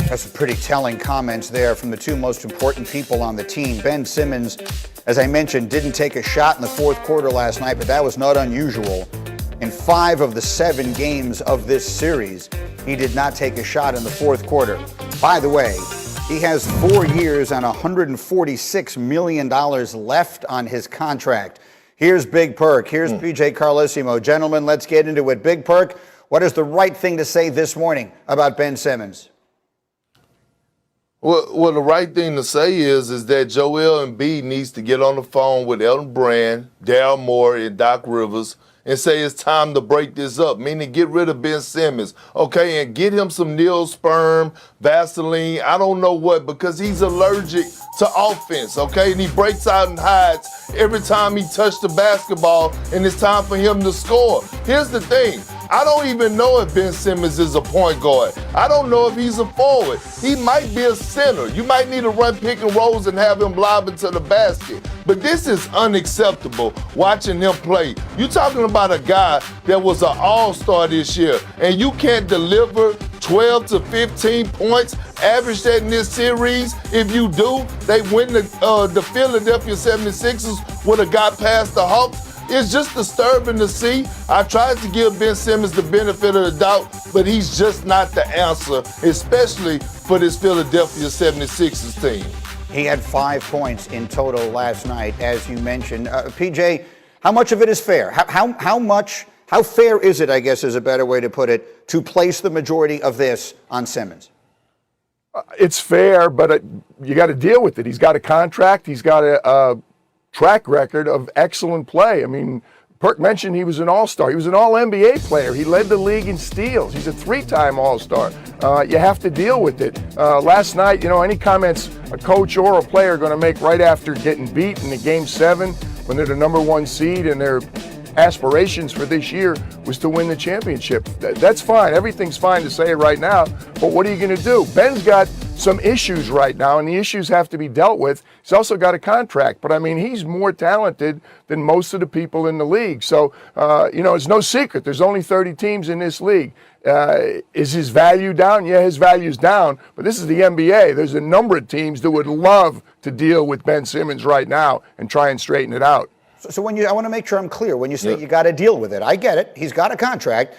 That's some pretty telling comments there from the two most important people on the team. Ben Simmons, as I mentioned, didn't take a shot in the fourth quarter last night, but that was not unusual. In 5 of the 7 games of this series, he did not take a shot in the fourth quarter. By the way, he has 4 years and $146 million left on his contract. Here's Big Perk. Here's PJ Carlesimo. Gentlemen, let's get into it. Big Perk, what is the right thing to say this morning about Ben Simmons? Well, the right thing to say is that Joel Embiid needs to get on the phone with Elton Brand, Daryl Morey, and Doc Rivers and say it's time to break this up, meaning get rid of Ben Simmons, okay, and get him some Neosporin, Vaseline, I don't know what, because he's allergic to offense, okay, and he breaks out and hides every time he touches the basketball, and it's time for him to score. Here's the thing. I don't even know if Ben Simmons is a point guard. I don't know if he's a forward. He might be a center. You might need to run pick and rolls and have him lobbing to the basket. But this is unacceptable watching him play. You're talking about a guy that was an all-star this year, and you can't deliver 12 to 15 points, average that in this series. If you do, they win the Philadelphia 76ers would have got past the Hawks. It's just disturbing to see. I tried to give Ben Simmons the benefit of the doubt, but he's just not the answer, especially for this Philadelphia 76ers team. He had 5 points in total last night, as you mentioned. PJ, how much of it is fair? How fair is it, I guess is a better way to put it, to place the majority of this on Simmons? It's fair, but you got to deal with it. He's got a contract. He's got a track record of excellent play. I mean, Perk mentioned he was an all-star. He was an all-NBA player. He led the league in steals. He's a 3-time all-star. You have to deal with it. Last night, any comments a coach or a player are going to make right after getting beat in the Game 7 when they're the number 1 seed and their aspirations for this year was to win the championship. That's fine. Everything's fine to say it right now, but what are you going to do? Ben's got some issues right now, and the issues have to be dealt with. He's also got a contract, but I mean, he's more talented than most of the people in the league. So, it's no secret. There's only 30 teams in this league. Is his value down? Yeah, his value's down, but this is the NBA. There's a number of teams that would love to deal with Ben Simmons right now and try and straighten it out. So I want to make sure I'm clear. When you say you got to deal with it, I get it. He's got a contract.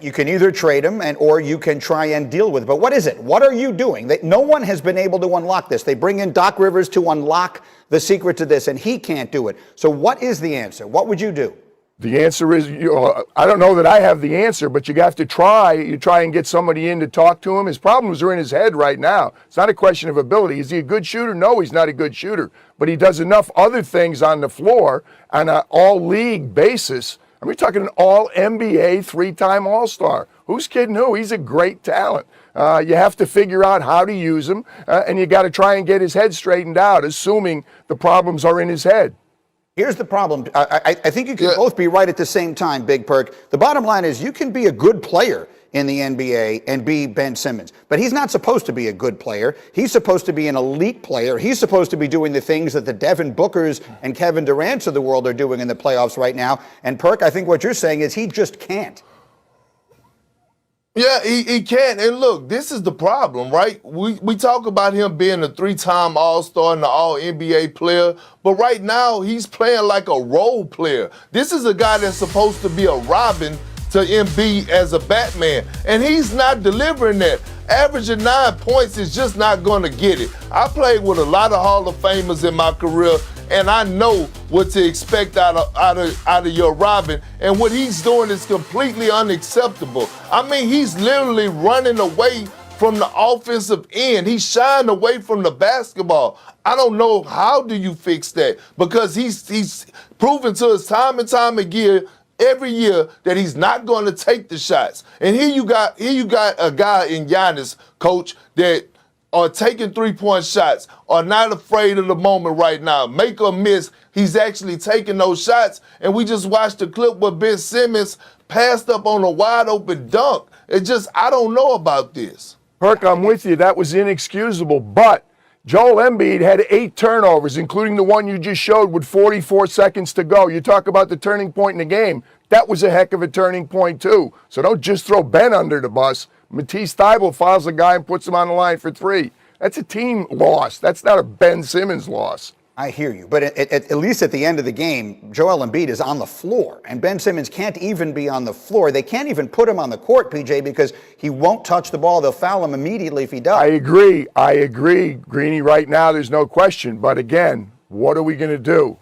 You can either trade him or you can try and deal with it. But what is it? What are you doing? No one has been able to unlock this. They bring in Doc Rivers to unlock the secret to this, and he can't do it. So what is the answer? What would you do? The answer is, I don't know that I have the answer, but you have to try. You try and get somebody in to talk to him. His problems are in his head right now. It's not a question of ability. Is he a good shooter? No, he's not a good shooter. But he does enough other things on the floor on an all-league basis. I mean, we're talking an all-NBA 3-time all-star. Who's kidding who? He's a great talent. You have to figure out how to use him, and you got to try and get his head straightened out, assuming the problems are in his head. Here's the problem. I think you can both be right at the same time, Big Perk. The bottom line is you can be a good player in the NBA and be Ben Simmons. But he's not supposed to be a good player. He's supposed to be an elite player. He's supposed to be doing the things that the Devin Bookers and Kevin Durants of the world are doing in the playoffs right now. And Perk, I think what you're saying is he just can't. Yeah, he can't. And look, this is the problem, right? We talk about him being a 3-time All-Star and an All-NBA player, but right now he's playing like a role player. This is a guy that's supposed to be a Robin to Embiid as a Batman, and he's not delivering that. Averaging 9 points is just not going to get it. I played with a lot of Hall of Famers in my career, and I know what to expect out of your Robin, and what he's doing is completely unacceptable. I mean, he's literally running away from the offensive end. He's shying away from the basketball. I don't know, how do you fix that? Because he's proven to us time and time again every year that he's not going to take the shots. And here you got a guy in Giannis, coach, that are taking 3-point shots, are not afraid of the moment right now. Make or miss, he's actually taking those shots. And we just watched the clip where Ben Simmons passed up on a wide open dunk. I don't know about this. Perk, I'm with you. That was inexcusable. But Joel Embiid had 8 turnovers, including the one you just showed with 44 seconds to go. You talk about the turning point in the game. That was a heck of a turning point, too. So don't just throw Ben under the bus. Matisse Thybulle fouls a guy and puts him on the line for 3. That's a team loss. That's not a Ben Simmons loss. I hear you. But at least at the end of the game, Joel Embiid is on the floor, and Ben Simmons can't even be on the floor. They can't even put him on the court, PJ, because he won't touch the ball. They'll foul him immediately if he does. I agree, Greeny. Right now, there's no question. But again, what are we going to do?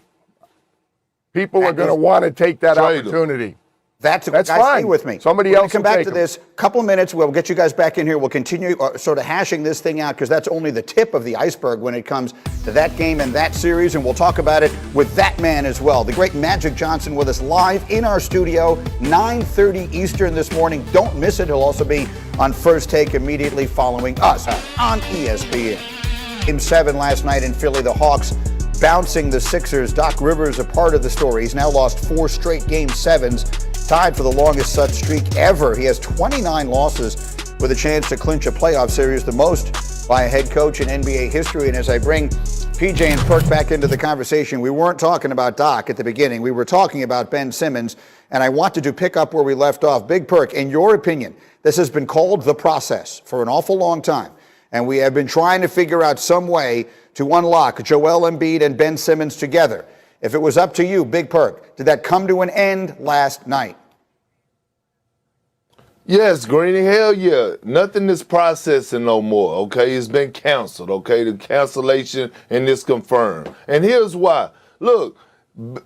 People are going to want to take that opportunity. That's fine. Stay with me. Somebody else come back to this. Couple of minutes. We'll get you guys back in here. We'll continue sort of hashing this thing out because that's only the tip of the iceberg when it comes to that game and that series. And we'll talk about it with that man as well. The great Magic Johnson with us live in our studio, 9:30 Eastern this morning. Don't miss it. He'll also be on First Take immediately following us on ESPN. Game 7 last night in Philly. The Hawks bouncing the Sixers. Doc Rivers a part of the story. He's now lost 4 straight Game 7s. Tied for the longest such streak ever. He has 29 losses with a chance to clinch a playoff series, the most by a head coach in NBA history. And as I bring PJ and Perk back into the conversation, we weren't talking about Doc at the beginning. We were talking about Ben Simmons, and I wanted to pick up where we left off. Big Perk, in your opinion, this has been called the process for an awful long time, and we have been trying to figure out some way to unlock Joel Embiid and Ben Simmons together. If it was up to you, Big Perk, did that come to an end last night? Yes, Greeny, hell yeah. Nothing is processing no more, okay? It's been canceled, okay? The cancellation and it's confirmed. And here's why. Look,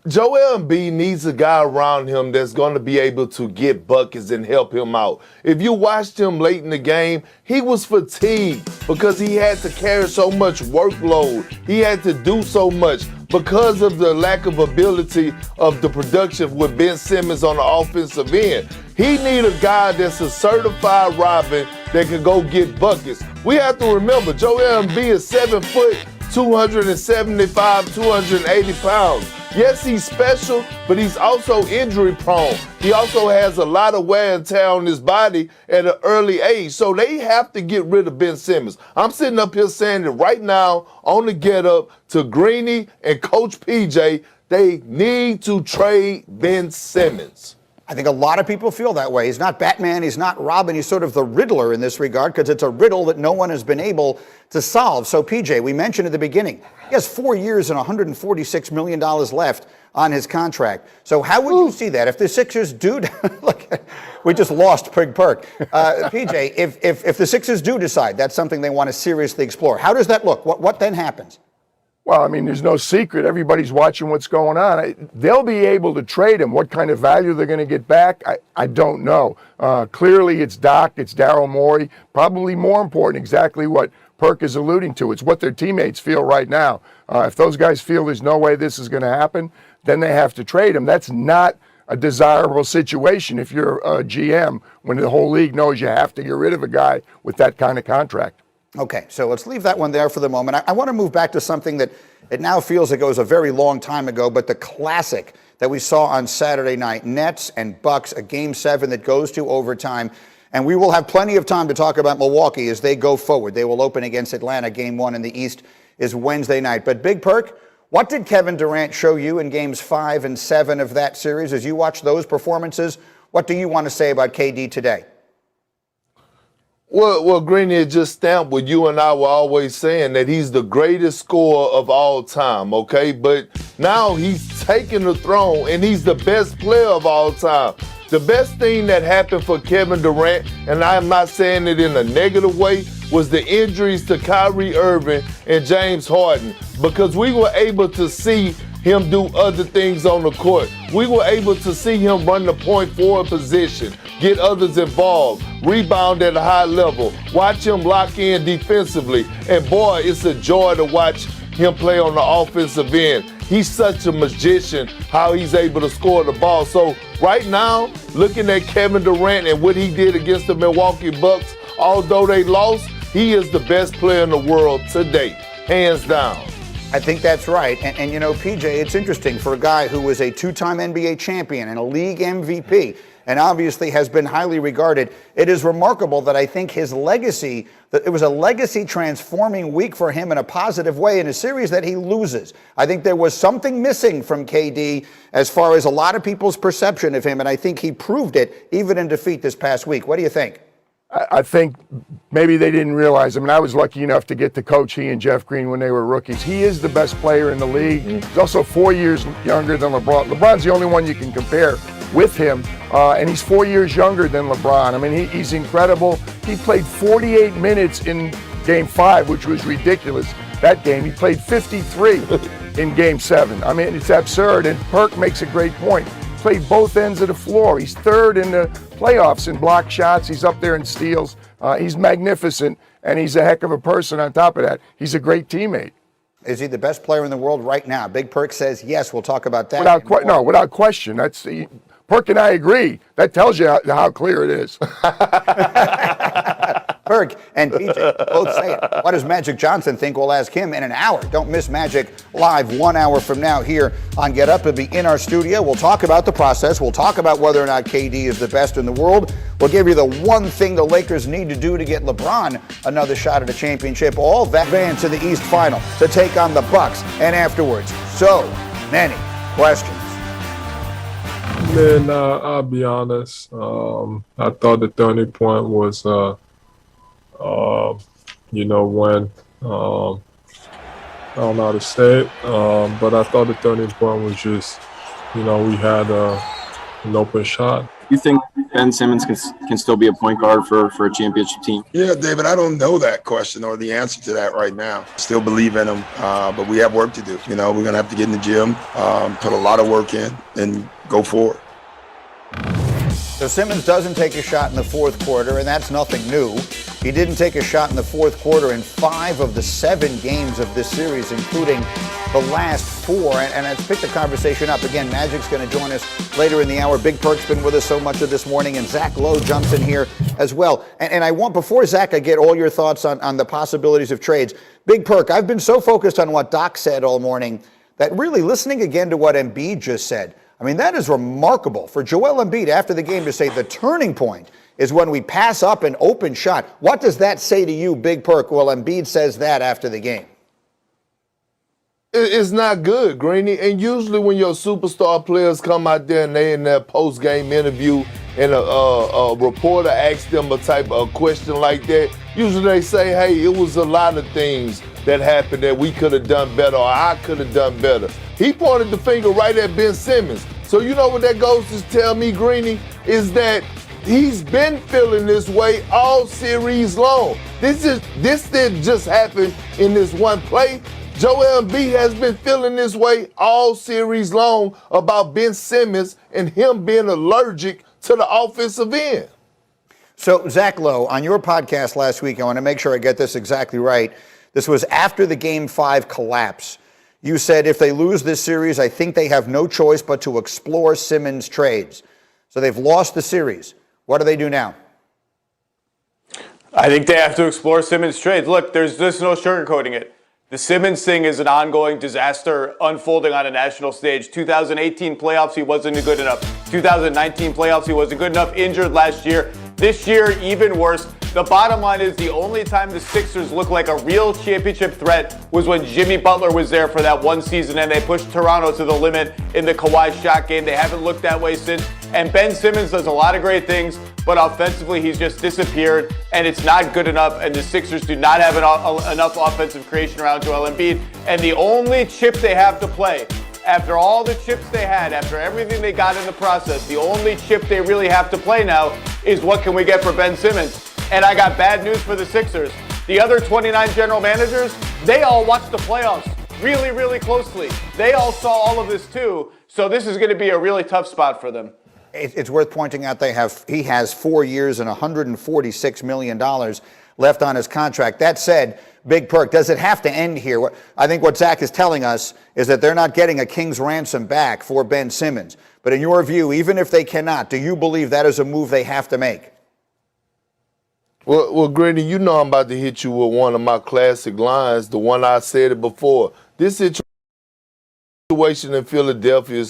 Joel Embiid needs a guy around him that's going to be able to get buckets and help him out. If you watched him late in the game, he was fatigued because he had to carry so much workload. He had to do so much because of the lack of ability of the production with Ben Simmons on the offensive end. He need a guy that's a certified Robin that can go get buckets. We have to remember, Joel Embiid is 7 foot, 275, 280 pounds. Yes, he's special, but he's also injury prone. He also has a lot of wear and tear on his body at an early age. So they have to get rid of Ben Simmons. I'm sitting up here saying that right now on the get up to Greeny and Coach PJ, they need to trade Ben Simmons. I think a lot of people feel that way. He's not Batman, he's not Robin, he's sort of the Riddler in this regard because it's a riddle that no one has been able to solve. So PJ, we mentioned at the beginning, he has 4 years and $146 million left on his contract. So how would you see that? If the Sixers do, look, we just lost Pig Perk. PJ, if the Sixers do decide that's something they want to seriously explore, how does that look? What then happens? Well, I mean, there's no secret. Everybody's watching what's going on. They'll be able to trade him. What kind of value they're going to get back, I don't know. Clearly, it's Doc, it's Daryl Morey. Probably more important, exactly what Perk is alluding to. It's what their teammates feel right now. If those guys feel there's no way this is going to happen, then they have to trade him. That's not a desirable situation if you're a GM when the whole league knows you have to get rid of a guy with that kind of contract. Okay, so let's leave that one there for the moment. I want to move back to something that it now feels like it was a very long time ago, but the classic that we saw on Saturday night, Nets and Bucks, a Game 7 that goes to overtime. And we will have plenty of time to talk about Milwaukee as they go forward. They will open against Atlanta. Game 1 in the East is Wednesday night. But Big Perk, what did Kevin Durant show you in Games 5 and 7 of that series? As you watch those performances, what do you want to say about KD today? Well, Greeny, it just stamped what you and I were always saying, that he's the greatest scorer of all time, okay? But now he's taking the throne, and he's the best player of all time. The best thing that happened for Kevin Durant, and I'm not saying it in a negative way, was the injuries to Kyrie Irving and James Harden, because we were able to see him do other things on the court. We were able to see him run the point forward position, get others involved, rebound at a high level, watch him lock in defensively. And boy, it's a joy to watch him play on the offensive end. He's such a magician how he's able to score the ball. So right now, looking at Kevin Durant and what he did against the Milwaukee Bucks, although they lost, he is the best player in the world to date, hands down. I think that's right. And you know, PJ, it's interesting for a guy who was a two-time NBA champion and a league MVP and obviously has been highly regarded. It is remarkable that I think his legacy, that it was a legacy transforming week for him in a positive way in a series that he loses. I think there was something missing from KD as far as a lot of people's perception of him, and I think he proved it even in defeat this past week. What do you think? I think maybe they didn't realize. I mean, I was lucky enough to get to coach he and Jeff Green when they were rookies. He is the best player in the league. He's also 4 years younger than LeBron. LeBron's the only one you can compare with him, and he's 4 years younger than LeBron. I mean, he's incredible. He played 48 minutes in Game 5, which was ridiculous. That game, he played 53 in Game 7. I mean, it's absurd, and Perk makes a great point. Played both ends of the floor. He's third in the playoffs in block shots. He's up there in steals. He's magnificent, and he's a heck of a person on top of that. He's a great teammate. Is he the best player in the world right now? Big Perk says yes. We'll talk about that. Without question. That's Perk and I agree. That tells you how clear it is. Perk and PJ both say it. What does Magic Johnson think? We'll ask him in an hour. Don't miss Magic live 1 hour from now here on Get Up. He'll be in our studio. We'll talk about the process. We'll talk about whether or not KD is the best in the world. We'll give you the one thing the Lakers need to do to get LeBron another shot at a championship. All that advance to the East Final to take on the Bucks. And afterwards, so many questions. Man, I'll be honest. I thought the turning point was, when I don't know how to say it, but I thought the turning point was just, we had an open shot. You think Ben Simmons can still be a point guard for a championship team? Yeah, David, I don't know that question or the answer to that right now. Still believe in him, but we have work to do. You know, we're going to have to get in the gym, put a lot of work in, and go forward. So Simmons doesn't take a shot in the fourth quarter, and that's nothing new. He didn't take a shot in the fourth quarter in 5 of the 7 games of this series, including the last 4. And let's pick the conversation up. Again, Magic's going to join us later in the hour. Big Perk's been with us so much of this morning, and Zach Lowe jumps in here as well. And I want, before Zach, I get all your thoughts on the possibilities of trades. Big Perk, I've been so focused on what Doc said all morning that really listening again to what Embiid just said, I mean, that is remarkable for Joel Embiid after the game to say the turning point is when we pass up an open shot. What does that say to you, Big Perk? Well, Embiid says that after the game. It's not good, Greeny. And usually when your superstar players come out there and they in their post-game interview and a reporter asks them a type of question like that, usually they say, hey, it was a lot of things that happened that we could have done better or I could have done better. He pointed the finger right at Ben Simmons. So you know what that goes to tell me, Greeny, is that he's been feeling this way all series long. This didn't just happen in this one play. Joel Embiid has been feeling this way all series long about Ben Simmons and him being allergic to the offensive end. So, Zach Lowe, on your podcast last week, I want to make sure I get this exactly right. This was after the Game 5 collapse. You said if they lose this series, I think they have no choice but to explore Simmons trades. So they've lost the series. What do they do now? I think they have to explore Simmons trades. Look, there's just no sugarcoating it. The Simmons thing is an ongoing disaster unfolding on a national stage. 2018 playoffs, he wasn't good enough. 2019 playoffs, he wasn't good enough. Injured last year. This year, even worse. The bottom line is the only time the Sixers looked like a real championship threat was when Jimmy Butler was there for that one season and they pushed Toronto to the limit in the Kawhi shot game. They haven't looked that way since. And Ben Simmons does a lot of great things, but offensively he's just disappeared and it's not good enough. And the Sixers do not have enough offensive creation around Joel Embiid. And the only chip they have to play, after all the chips they had, after everything they got in the process, the only chip they really have to play now is what can we get for Ben Simmons? And I got bad news for the Sixers. The other 29 general managers, they all watched the playoffs really, really closely. They all saw all of this too. So this is going to be a really tough spot for them. It's worth pointing out he has 4 years and $146 million left on his contract. That said, Big Perk, does it have to end here? I think what Zach is telling us is that they're not getting a king's ransom back for Ben Simmons. But in your view, even if they cannot, do you believe that is a move they have to make? Well, Grady, you know I'm about to hit you with one of my classic lines, the one I said it before. This situation in Philadelphia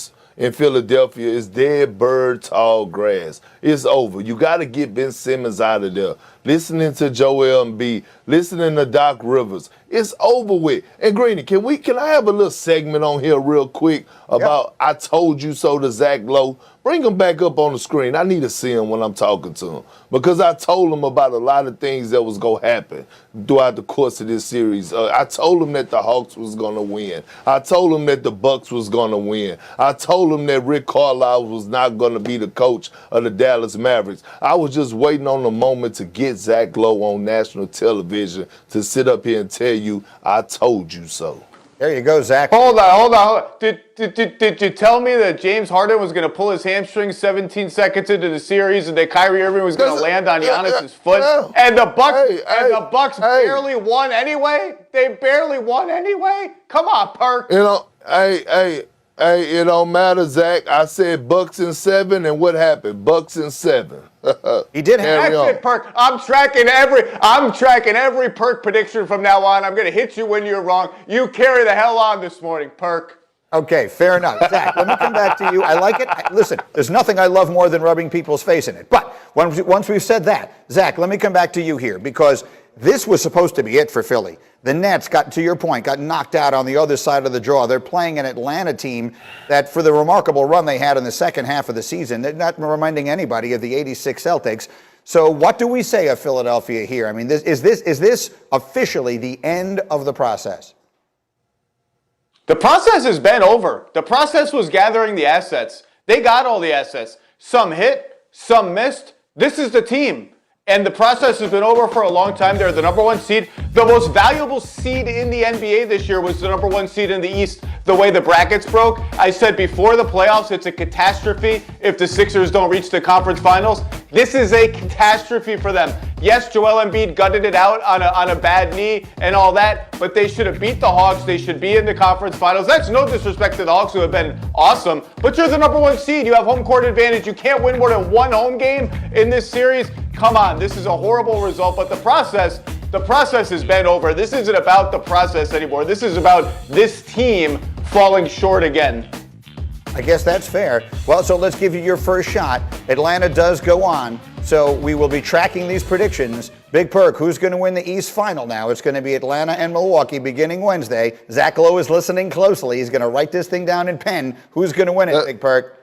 is dead bird, tall grass. It's over. You got to get Ben Simmons out of there. Listening to Joel Embiid, listening to Doc Rivers. It's over with. And Greeny, can I have a little segment on here real quick about I told you so to Zach Lowe? Bring him back up on the screen. I need to see him when I'm talking to him because I told him about a lot of things that was going to happen throughout the course of this series. I told him that the Hawks was going to win. I told him that the Bucks was going to win. I told him that Rick Carlisle was not going to be the coach of the Dallas Mavericks. I was just waiting on the moment to get Zach Lowe on national television to sit up here and tell you, I told you so. There you go, Zach. Hold on. Did you tell me that James Harden was going to pull his hamstring 17 seconds into the series and that Kyrie Irving was going to land on Giannis's foot? And the Bucks barely won anyway? They barely won anyway? Come on, Perk. You know, it don't matter, Zach. I said Bucks in 7, and what happened? Bucks in 7. He did have it, Perk. I'm tracking every Perk prediction from now on. I'm going to hit you when you're wrong. You carry the hell on this morning, Perk. Okay, fair enough. Zach, let me come back to you. I like it. Listen, there's nothing I love more than rubbing people's face in it. But once we've said that, Zach, let me come back to you here because this was supposed to be it for Philly. The Nets, to your point, got knocked out on the other side of the draw. They're playing an Atlanta team that, for the remarkable run they had in the second half of the season, they're not reminding anybody of the '86 Celtics. So what do we say of Philadelphia here? I mean, is this officially the end of the process? The process has been over. The process was gathering the assets. They got all the assets. Some hit, some missed. This is the team. And the process has been over for a long time. They're the number one seed. The most valuable seed in the NBA this year was the number one seed in the East, the way the brackets broke. I said before the playoffs, it's a catastrophe if the Sixers don't reach the conference finals. This is a catastrophe for them. Yes, Joel Embiid gutted it out on a bad knee and all that, but they should have beat the Hawks. They should be in the conference finals. That's no disrespect to the Hawks, who have been awesome, but you're the number one seed. You have home court advantage. You can't win more than one home game in this series. Come on, this is a horrible result, but the process has been over. This isn't about the process anymore. This is about this team falling short again. I guess that's fair. Well, so let's give you your first shot. Atlanta does go on, so we will be tracking these predictions. Big Perk, who's going to win the East Final now? It's going to be Atlanta and Milwaukee beginning Wednesday. Zach Lowe is listening closely. He's going to write this thing down in pen. Who's going to win it, Big Perk?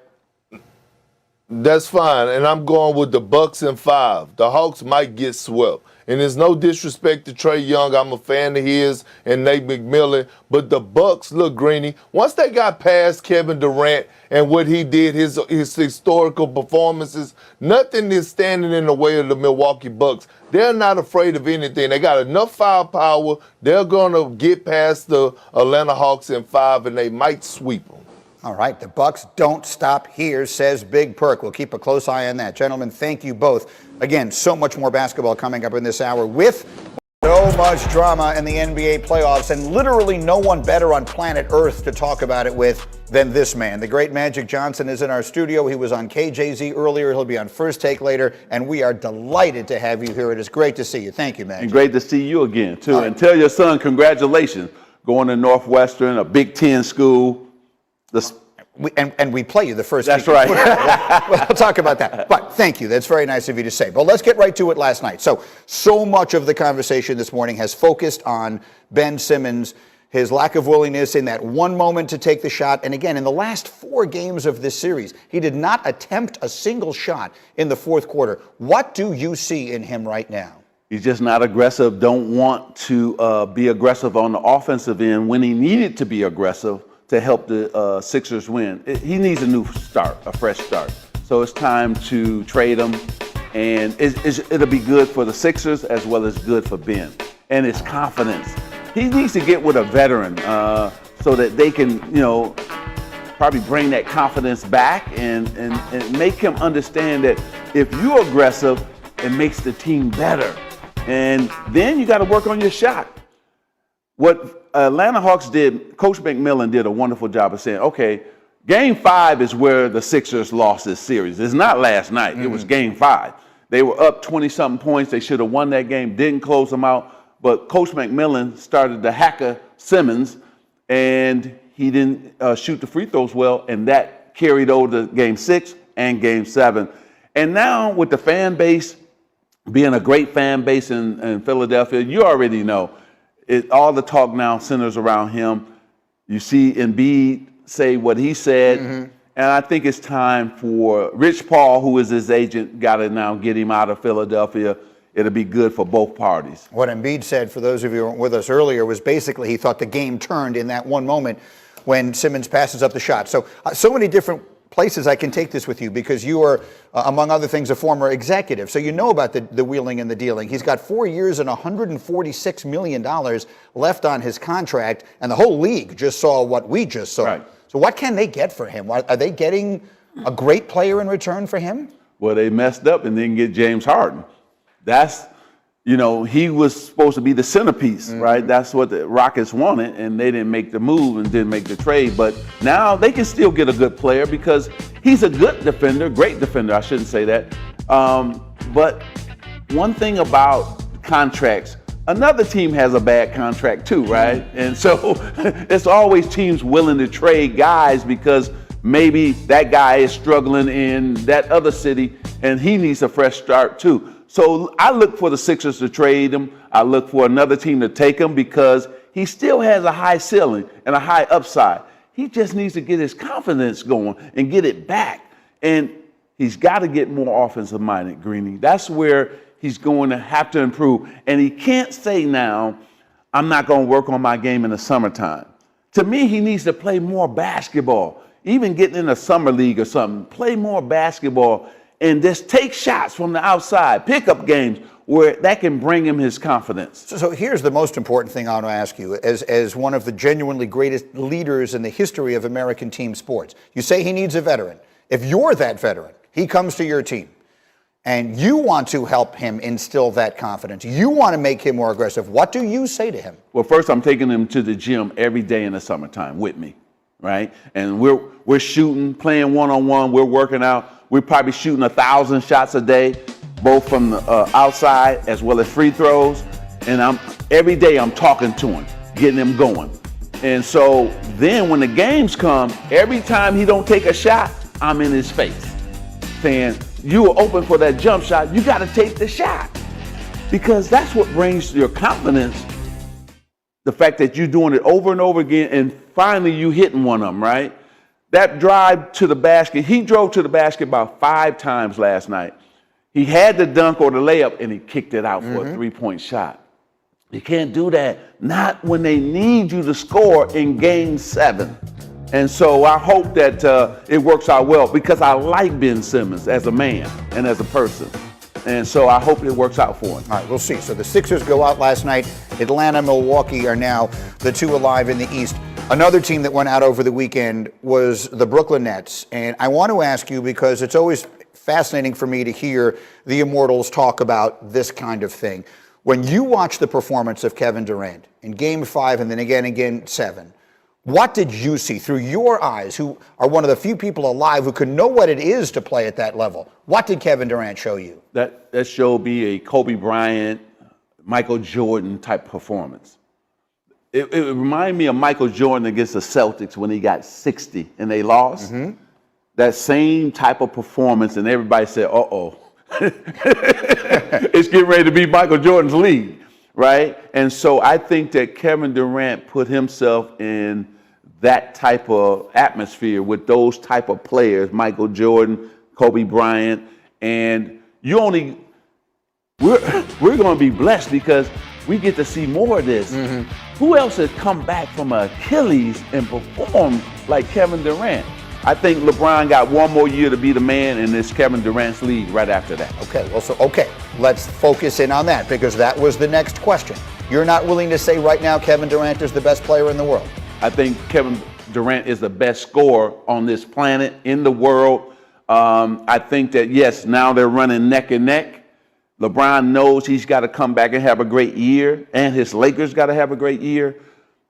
That's fine, and I'm going with the Bucks in 5. The Hawks might get swept. And there's no disrespect to Trae Young. I'm a fan of his and Nate McMillan. But the Bucks, look, Greeny, once they got past Kevin Durant and what he did, his historical performances, nothing is standing in the way of the Milwaukee Bucks. They're not afraid of anything. They got enough firepower. They're going to get past the Atlanta Hawks in 5, and they might sweep them. All right, the Bucks don't stop here, says Big Perk. We'll keep a close eye on that. Gentlemen, thank you both. Again, so much more basketball coming up in this hour with so much drama in the NBA playoffs, and literally no one better on planet Earth to talk about it with than this man. The great Magic Johnson is in our studio. He was on KJZ earlier. He'll be on First Take later, and we are delighted to have you here. It is great to see you. Thank you, Magic. And great to see you again, too. And tell your son congratulations. Going to Northwestern, a Big Ten school. We play you the first. That's right. We'll talk about that. But thank you. That's very nice of you to say. But let's get right to it last night. So much of the conversation this morning has focused on Ben Simmons, his lack of willingness in that one moment to take the shot. And again, in the last 4 games of this series, he did not attempt a single shot in the fourth quarter. What do you see in him right now? He's just not aggressive, don't want to be aggressive on the offensive end when he needed to be aggressive to help the Sixers win. He needs a new start, a fresh start. So it's time to trade him, and it'll be good for the Sixers as well as good for Ben and his confidence. He needs to get with a veteran so that they can, probably bring that confidence back and make him understand that if you're aggressive, it makes the team better. And then you got to work on your shot. What Atlanta Hawks did, Coach McMillan did a wonderful job of saying, okay, Game 5 is where the Sixers lost this series. It's not last night. It was Game 5. They were up 20-something points. They should have won that game, didn't close them out. But Coach McMillan started to hacker Simmons, and he didn't shoot the free throws well, and that carried over to Game 6 and Game 7. And now with the fan base being a great fan base in Philadelphia, you already know. All the talk now centers around him. You see Embiid say what he said, and I think it's time for Rich Paul, who is his agent, got to now get him out of Philadelphia. It'll be good for both parties. What Embiid said, for those of you who weren't with us earlier, was basically he thought the game turned in that one moment when Simmons passes up the shot. So many different places I can take this with you, because you are, among other things, a former executive. So you know about the wheeling and the dealing. He's got 4 years and $146 million left on his contract, and the whole league just saw what we just saw. Right. So what can they get for him? Are they getting a great player in return for him? Well, they messed up and didn't get James Harden. That's, he was supposed to be the centerpiece, right? That's what the Rockets wanted, and they didn't make the move and didn't make the trade. But now they can still get a good player because he's a good defender, great defender, I shouldn't say that. But one thing about contracts, another team has a bad contract too, right? And so it's always teams willing to trade guys because maybe that guy is struggling in that other city and he needs a fresh start too. So I look for the Sixers to trade him. I look for another team to take him because he still has a high ceiling and a high upside. He just needs to get his confidence going and get it back. And he's got to get more offensive minded, Greeny. That's where he's going to have to improve. And he can't say now, I'm not going to work on my game in the summertime. To me, he needs to play more basketball. Even getting in a summer league or something, play more basketball and just take shots from the outside, pickup games where that can bring him his confidence. So here's the most important thing I want to ask you as one of the genuinely greatest leaders in the history of American team sports. You say he needs a veteran. If you're that veteran, he comes to your team, and you want to help him instill that confidence. You want to make him more aggressive. What do you say to him? Well, first, I'm taking him to the gym every day in the summertime with me, right? And we're shooting, playing one-on-one. We're working out. We're probably shooting 1,000 shots a day, both from the outside as well as free throws. And every day I'm talking to him, getting him going. And so then when the games come, every time he don't take a shot, I'm in his face saying, you are open for that jump shot. You got to take the shot, because that's what brings your confidence. The fact that you're doing it over and over again, and finally you hitting one of them, right? That drive to the basket, he drove to the basket about 5 times last night. He had the dunk or the layup, and he kicked it out for a 3-point shot. You can't do that, not when they need you to score in Game 7. And so I hope that it works out well, because I like Ben Simmons as a man and as a person. And so I hope it works out for him. All right, we'll see. So the Sixers go out last night. Atlanta, Milwaukee are now the 2 alive in the East. Another team that went out over the weekend was the Brooklyn Nets. And I want to ask you, because it's always fascinating for me to hear the Immortals talk about this kind of thing. When you watch the performance of Kevin Durant in Game 5 and then again in Game 7, what did you see through your eyes, who are one of the few people alive who can know what it is to play at that level? What did Kevin Durant show you? That showed me a Kobe Bryant, Michael Jordan type performance. It reminded me of Michael Jordan against the Celtics when he got 60 and they lost. That same type of performance, and everybody said, uh-oh. It's getting ready to be Michael Jordan's league, right? And so I think that Kevin Durant put himself in that type of atmosphere with those type of players, Michael Jordan, Kobe Bryant, and we're going to be blessed because we get to see more of this. Who else has come back from Achilles and performed like Kevin Durant? I think LeBron got one more year to be the man in this Kevin Durant's league right after that. Okay, let's focus in on that, because that was the next question. You're not willing to say right now Kevin Durant is the best player in the world? I think Kevin Durant is the best scorer on this planet, in the world. I think that, yes, now they're running neck and neck. LeBron knows he's got to come back and have a great year, and his Lakers got to have a great year.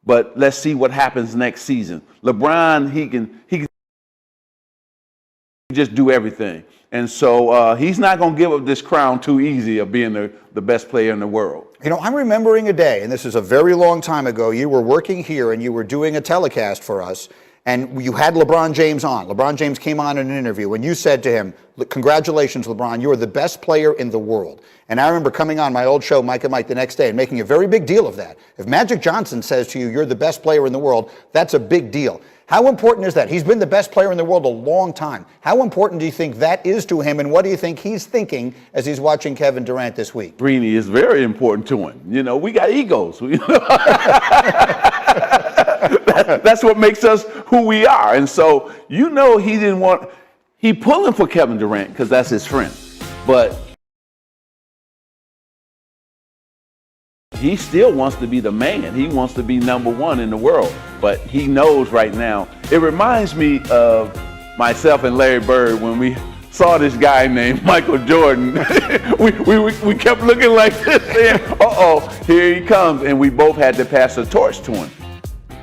But let's see what happens next season. LeBron, he can just do everything. And so he's not going to give up this crown too easy of being the best player in the world. You know, I'm remembering a day, and this is a very long time ago. You were working here and you were doing a telecast for us, and you had LeBron James on. LeBron James came on in an interview, and you said to him, congratulations, LeBron, you are the best player in the world. And I remember coming on my old show, Mike and Mike, the next day and making a very big deal of that. If Magic Johnson says to you, you're the best player in the world, that's a big deal. How important is that? He's been the best player in the world a long time. How important do you think that is to him, and what do you think he's thinking as he's watching Kevin Durant this week? Greeny is very important to him. You know, we got egos. That's what makes us who we are. And so, you know, he pulling for Kevin Durant because that's his friend. But he still wants to be the man. He wants to be number one in the world. But he knows right now. It reminds me of myself and Larry Bird when we saw this guy named Michael Jordan. we kept looking like this, saying, uh-oh, here he comes. And we both had to pass the torch to him.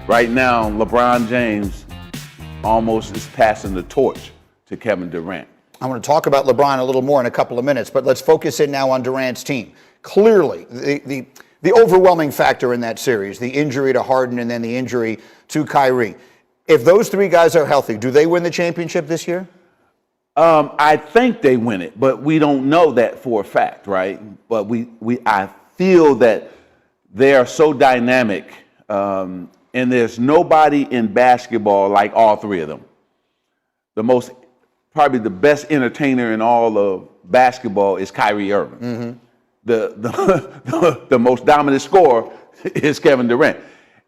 Right now, LeBron James almost is passing the torch to Kevin Durant. I want to talk about LeBron a little more in a couple of minutes, but let's focus in now on Durant's team. Clearly, the overwhelming factor in that series, the injury to Harden and then the injury to Kyrie. If those 3 guys are healthy, do they win the championship this year? I think they win it, but we don't know that for a fact, right? But I feel that they are so dynamic, and there's nobody in basketball like all 3 of them. Probably the best entertainer in all of basketball is Kyrie Irving. The most dominant scorer is Kevin Durant.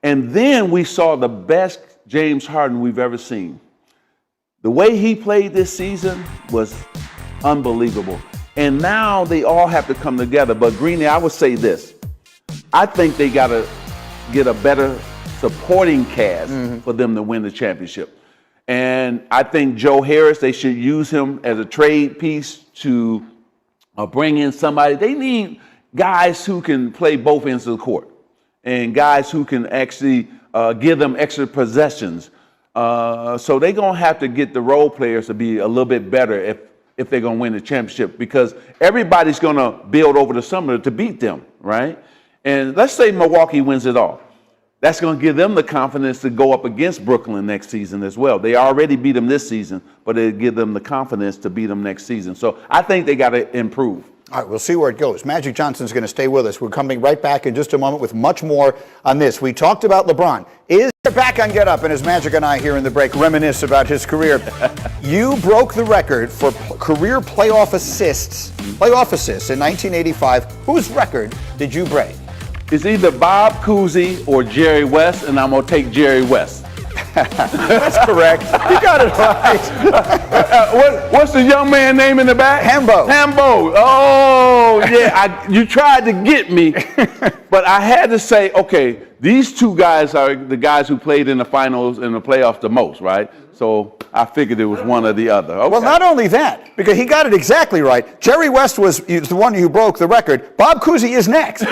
And then we saw the best James Harden we've ever seen. The way he played this season was unbelievable. And now they all have to come together. But Greeny, I would say this. I think they got to get a better supporting cast for them to win the championship. And I think Joe Harris, they should use him as a trade piece to bring in somebody. They need guys who can play both ends of the court and guys who can actually give them extra possessions. So they're going to have to get the role players to be a little bit better if they're going to win the championship, because everybody's going to build over the summer to beat them, right? And let's say Milwaukee wins it all. That's going to give them the confidence to go up against Brooklyn next season as well. They already beat them this season, but it'll give them the confidence to beat them next season. So I think they got to improve. All right, we'll see where it goes. Magic Johnson's going to stay with us. We're coming right back in just a moment with much more on this. We talked about LeBron. Is back on Get Up, and as Magic and I here in the break reminisce about his career. You broke the record for career playoff assists in 1985. Whose record did you break? It's either Bob Cousy or Jerry West, and I'm going to take Jerry West. That's correct. You got it right. What's the young man name in the back? Hambo. Hambo. Oh, yeah. You tried to get me, but I had to say, okay, these two guys are the guys who played in the finals and the playoffs the most, right? So I figured it was one or the other. Okay. Well, not only that, because he got it exactly right. Jerry West was the one who broke the record. Bob Cousy is next.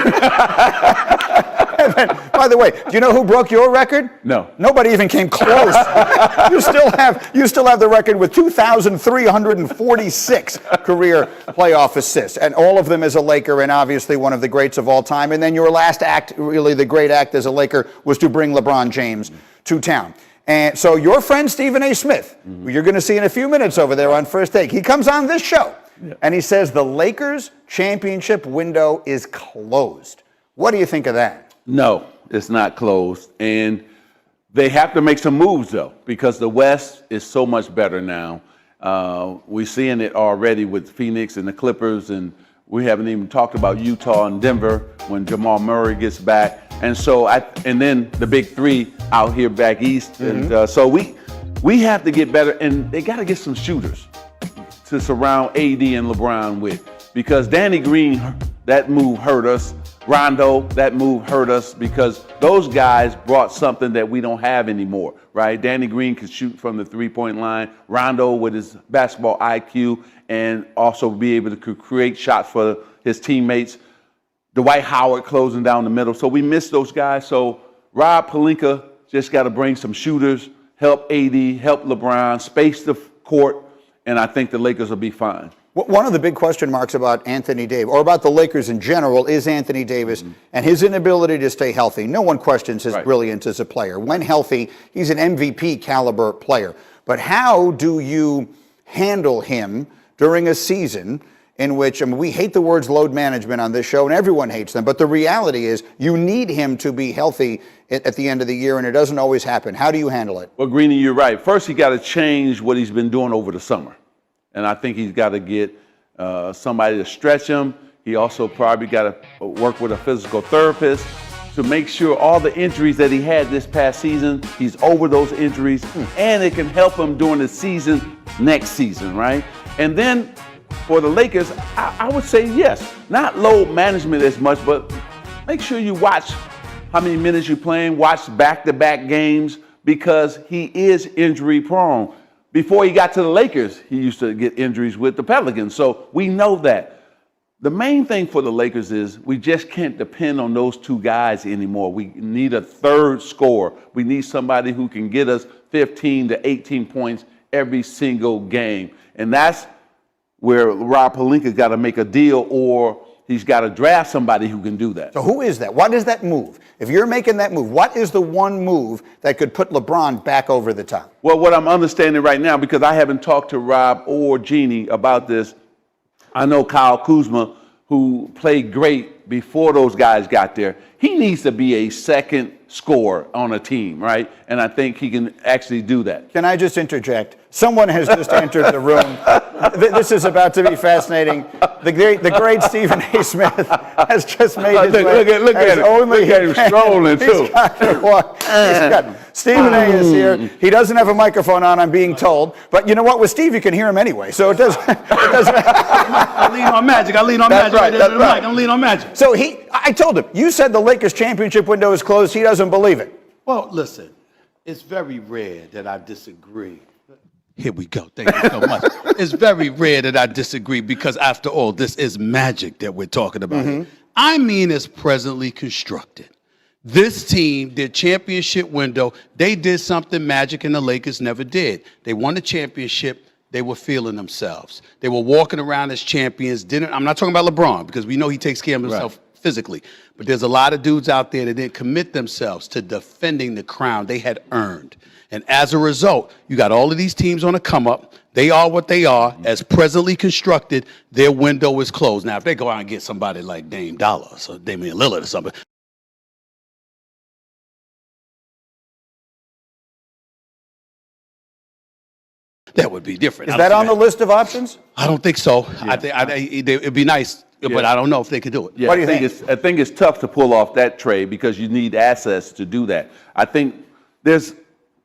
And then, by the way, do you know who broke your record? No. Nobody even came close. You still have the record with 2,346 career playoff assists, and all of them as a Laker, and obviously one of the greats of all time. And then your last act, really the great act as a Laker, was to bring LeBron James to town. And so your friend Stephen A. Smith, who you're going to see in a few minutes over there on First Take, he comes on this show and he says the Lakers championship window is closed. What do you think of that? No, it's not closed. And they have to make some moves, though, because the West is so much better now. We're seeing it already with Phoenix and the Clippers, and we haven't even talked about Utah and Denver when Jamal Murray gets back. And so, and then the big three out here back east. And so we have to get better, and they got to get some shooters to surround AD and LeBron with, because Danny Green, that move hurt us. Rondo, that move hurt us, because those guys brought something that we don't have anymore, right? Danny Green could shoot from the three-point line. Rondo with his basketball IQ and also be able to create shots for his teammates. Dwight Howard closing down the middle. So we miss those guys. So Rob Pelinka just got to bring some shooters, help AD, help LeBron, space the court, and I think the Lakers will be fine. One of the big question marks about Anthony Davis, or about the Lakers in general, is Anthony Davis and his inability to stay healthy. No one questions his brilliance as a player. When healthy, he's an MVP caliber player. But how do you handle him during a season in which, I mean, we hate the words load management on this show, and everyone hates them, but the reality is you need him to be healthy at the end of the year, and it doesn't always happen. How do you handle it? Well, Greeny, you're right. First, he got to change what he's been doing over the summer. And I think he's got to get somebody to stretch him. He also probably got to work with a physical therapist to make sure all the injuries that he had this past season, he's over those injuries, and it can help him during the season next season, right? And then for the Lakers, I would say yes, not load management as much, but make sure you watch how many minutes you're playing, watch back-to-back games, because he is injury prone. Before he got to the Lakers, he used to get injuries with the Pelicans. So we know that. The main thing for the Lakers is we just can't depend on those two guys anymore. We need a third scorer. We need somebody who can get us 15 to 18 points every single game. And that's where Rob Pelinka's got to make a deal, or he's got to draft somebody who can do that. So who is that? What is that move? If you're making that move, what is the one move that could put LeBron back over the top? Well, what I'm understanding right now, because I haven't talked to Rob or Jeannie about this, I know Kyle Kuzma, who played great before those guys got there, he needs to be a second scorer on a team, right? And I think he can actually do that. Can I just interject? Someone has just entered the room This is about to be fascinating. The great Stephen A. Smith has just made his way. Look at him strolling too. Stephen A. is here. He doesn't have a microphone on, I'm being told. But you know what? With Steve, you can hear him anyway. So it doesn't. I lean on Magic. I lean on That's Magic. right, that's right. I lean on Magic. So I told him, you said the Lakers championship window is closed. He doesn't believe it. Well, listen, it's very rare that I disagree. Here we go. Thank you so much. It's very rare that I disagree because, after all, this is Magic that we're talking about. Mm-hmm. I mean, it's presently constructed. This team, their championship window, they did something Magic and the Lakers never did. They won the championship. They were feeling themselves. They were walking around as champions. I'm not talking about LeBron because we know he takes care of himself physically. But there's a lot of dudes out there that didn't commit themselves to defending the crown they had earned. And as a result, you got all of these teams on a come up. They are what they are. As presently constructed, their window is closed. Now, if they go out and get somebody like Dame Dollar or Damian Lillard or something, that would be different. Is that on the list of options? I don't think so. I think it'd be nice, but I don't know if they could do it. Yeah, What do you think? I think it's tough to pull off that trade because you need assets to do that. I think there's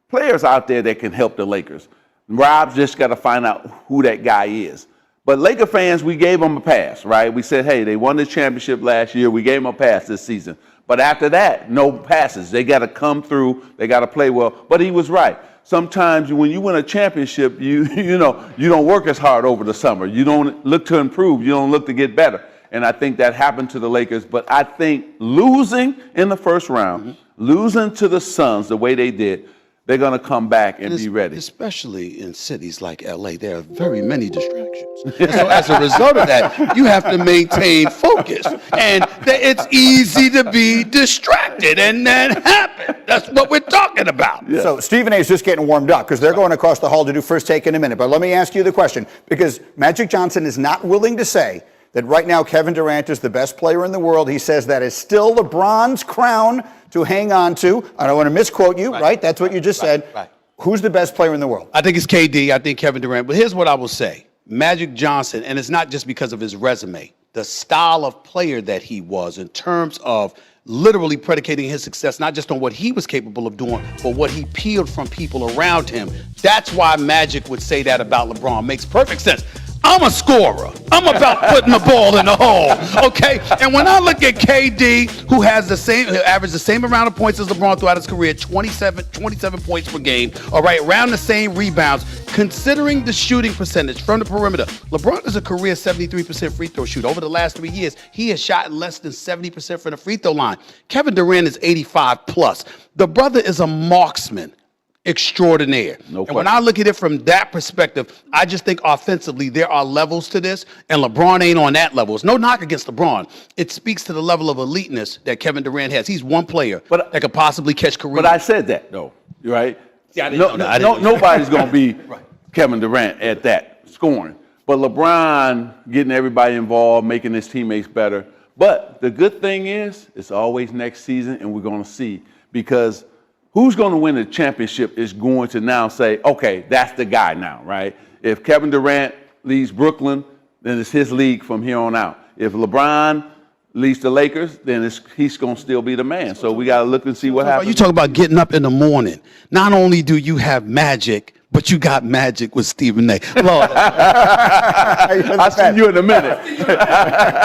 players out there that can help the Lakers. Rob's just got to find out who that guy is. But Laker fans, we gave them a pass, right? We said, hey, they won the championship last year. We gave them a pass this season. But after that, no passes. They got to come through. They got to play well. But he was right. Sometimes when you win a championship, you don't work as hard over the summer. You don't look to improve. You don't look to get better. And I think that happened to the Lakers. But I think losing in the first round, losing to the Suns the way they did, they're going to come back and be ready. Especially in cities like LA, there are very many distractions. And so as a result of that, you have to maintain focus. And it's easy to be distracted, and that happens. That's what we're talking about. Yeah. So Stephen A. is just getting warmed up because they're going across the hall to do First Take in a minute. But let me ask you the question, because Magic Johnson is not willing to say that right now Kevin Durant is the best player in the world. He says that is still LeBron's crown to hang on to. I don't want to misquote you, right? That's what you just said. Right. Who's the best player in the world? I think it's KD. I think Kevin Durant. But here's what I will say. Magic Johnson, and it's not just because of his resume, the style of player that he was in terms of literally predicating his success, not just on what he was capable of doing, but what he peeled from people around him. That's why Magic would say that about LeBron. Makes perfect sense. I'm a scorer. I'm about putting the ball in the hole, okay? And when I look at KD, who averaged the same amount of points as LeBron throughout his career, 27 points per game, all right, around the same rebounds, considering the shooting percentage from the perimeter, LeBron is a career 73% free throw shooter. Over the last 3 years, he has shot less than 70% from the free throw line. Kevin Durant is 85 plus. The brother is a marksman extraordinaire. And when I look at it from that perspective, I just think offensively there are levels to this, and LeBron ain't on that level. It's no knock against LeBron. It speaks to the level of eliteness that Kevin Durant has. He's one player that could possibly catch Kareem. But I said that, though, right? Yeah, nobody's going to be Kevin Durant at that scoring. But LeBron getting everybody involved, making his teammates better. But the good thing is, it's always next season, and we're going to see. Because who's going to win the championship is going to now say, okay, that's the guy now, right? If Kevin Durant leads Brooklyn, then it's his league from here on out. If LeBron leads the Lakers, then he's going to still be the man. So we got to look and see what happens. You talk about getting up in the morning. Not only do you have Magic, but you got Magic with Stephen A. Lord. I'll see you in a minute.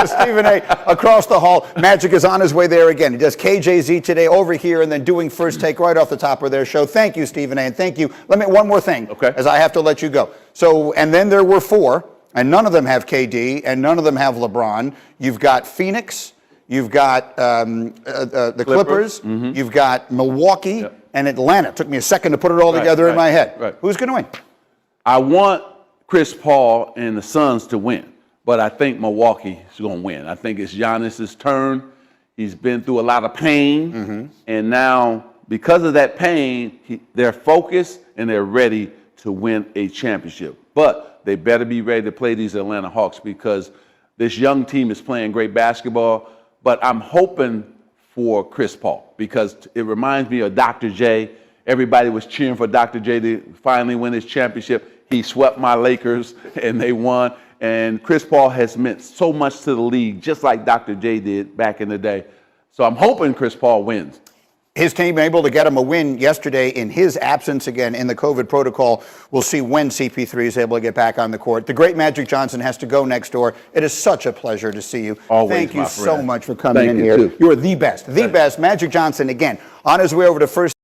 Stephen A. across the hall. Magic is on his way there again. He does KJZ today over here and then doing First Take right off the top of their show. Thank you, Stephen A. And thank you. One more thing, as I have to let you go. So, and then there were 4, and none of them have KD, and none of them have LeBron. You've got Phoenix. You've got the Clippers. You've got Milwaukee. And Atlanta. It took me a second to put it all together in my head. Who's going to win? I want Chris Paul and the Suns to win, but I think Milwaukee is going to win. I think it's Giannis's turn. He's been through a lot of pain, and now because of that pain, they're focused and they're ready to win a championship. But they better be ready to play these Atlanta Hawks because this young team is playing great basketball, but I'm hoping for Chris Paul because it reminds me of Dr. J. Everybody was cheering for Dr. J to finally win his championship. He swept my Lakers, and they won. And Chris Paul has meant so much to the league, just like Dr. J did back in the day. So I'm hoping Chris Paul wins. His team able to get him a win yesterday in his absence again in the COVID protocol. We'll see when CP3 is able to get back on the court. The great Magic Johnson has to go next door. It is such a pleasure to see you. Always, Thank you my so friend. much for coming Thank in you here. too. You are the best. The best. Magic Johnson again on his way over to first.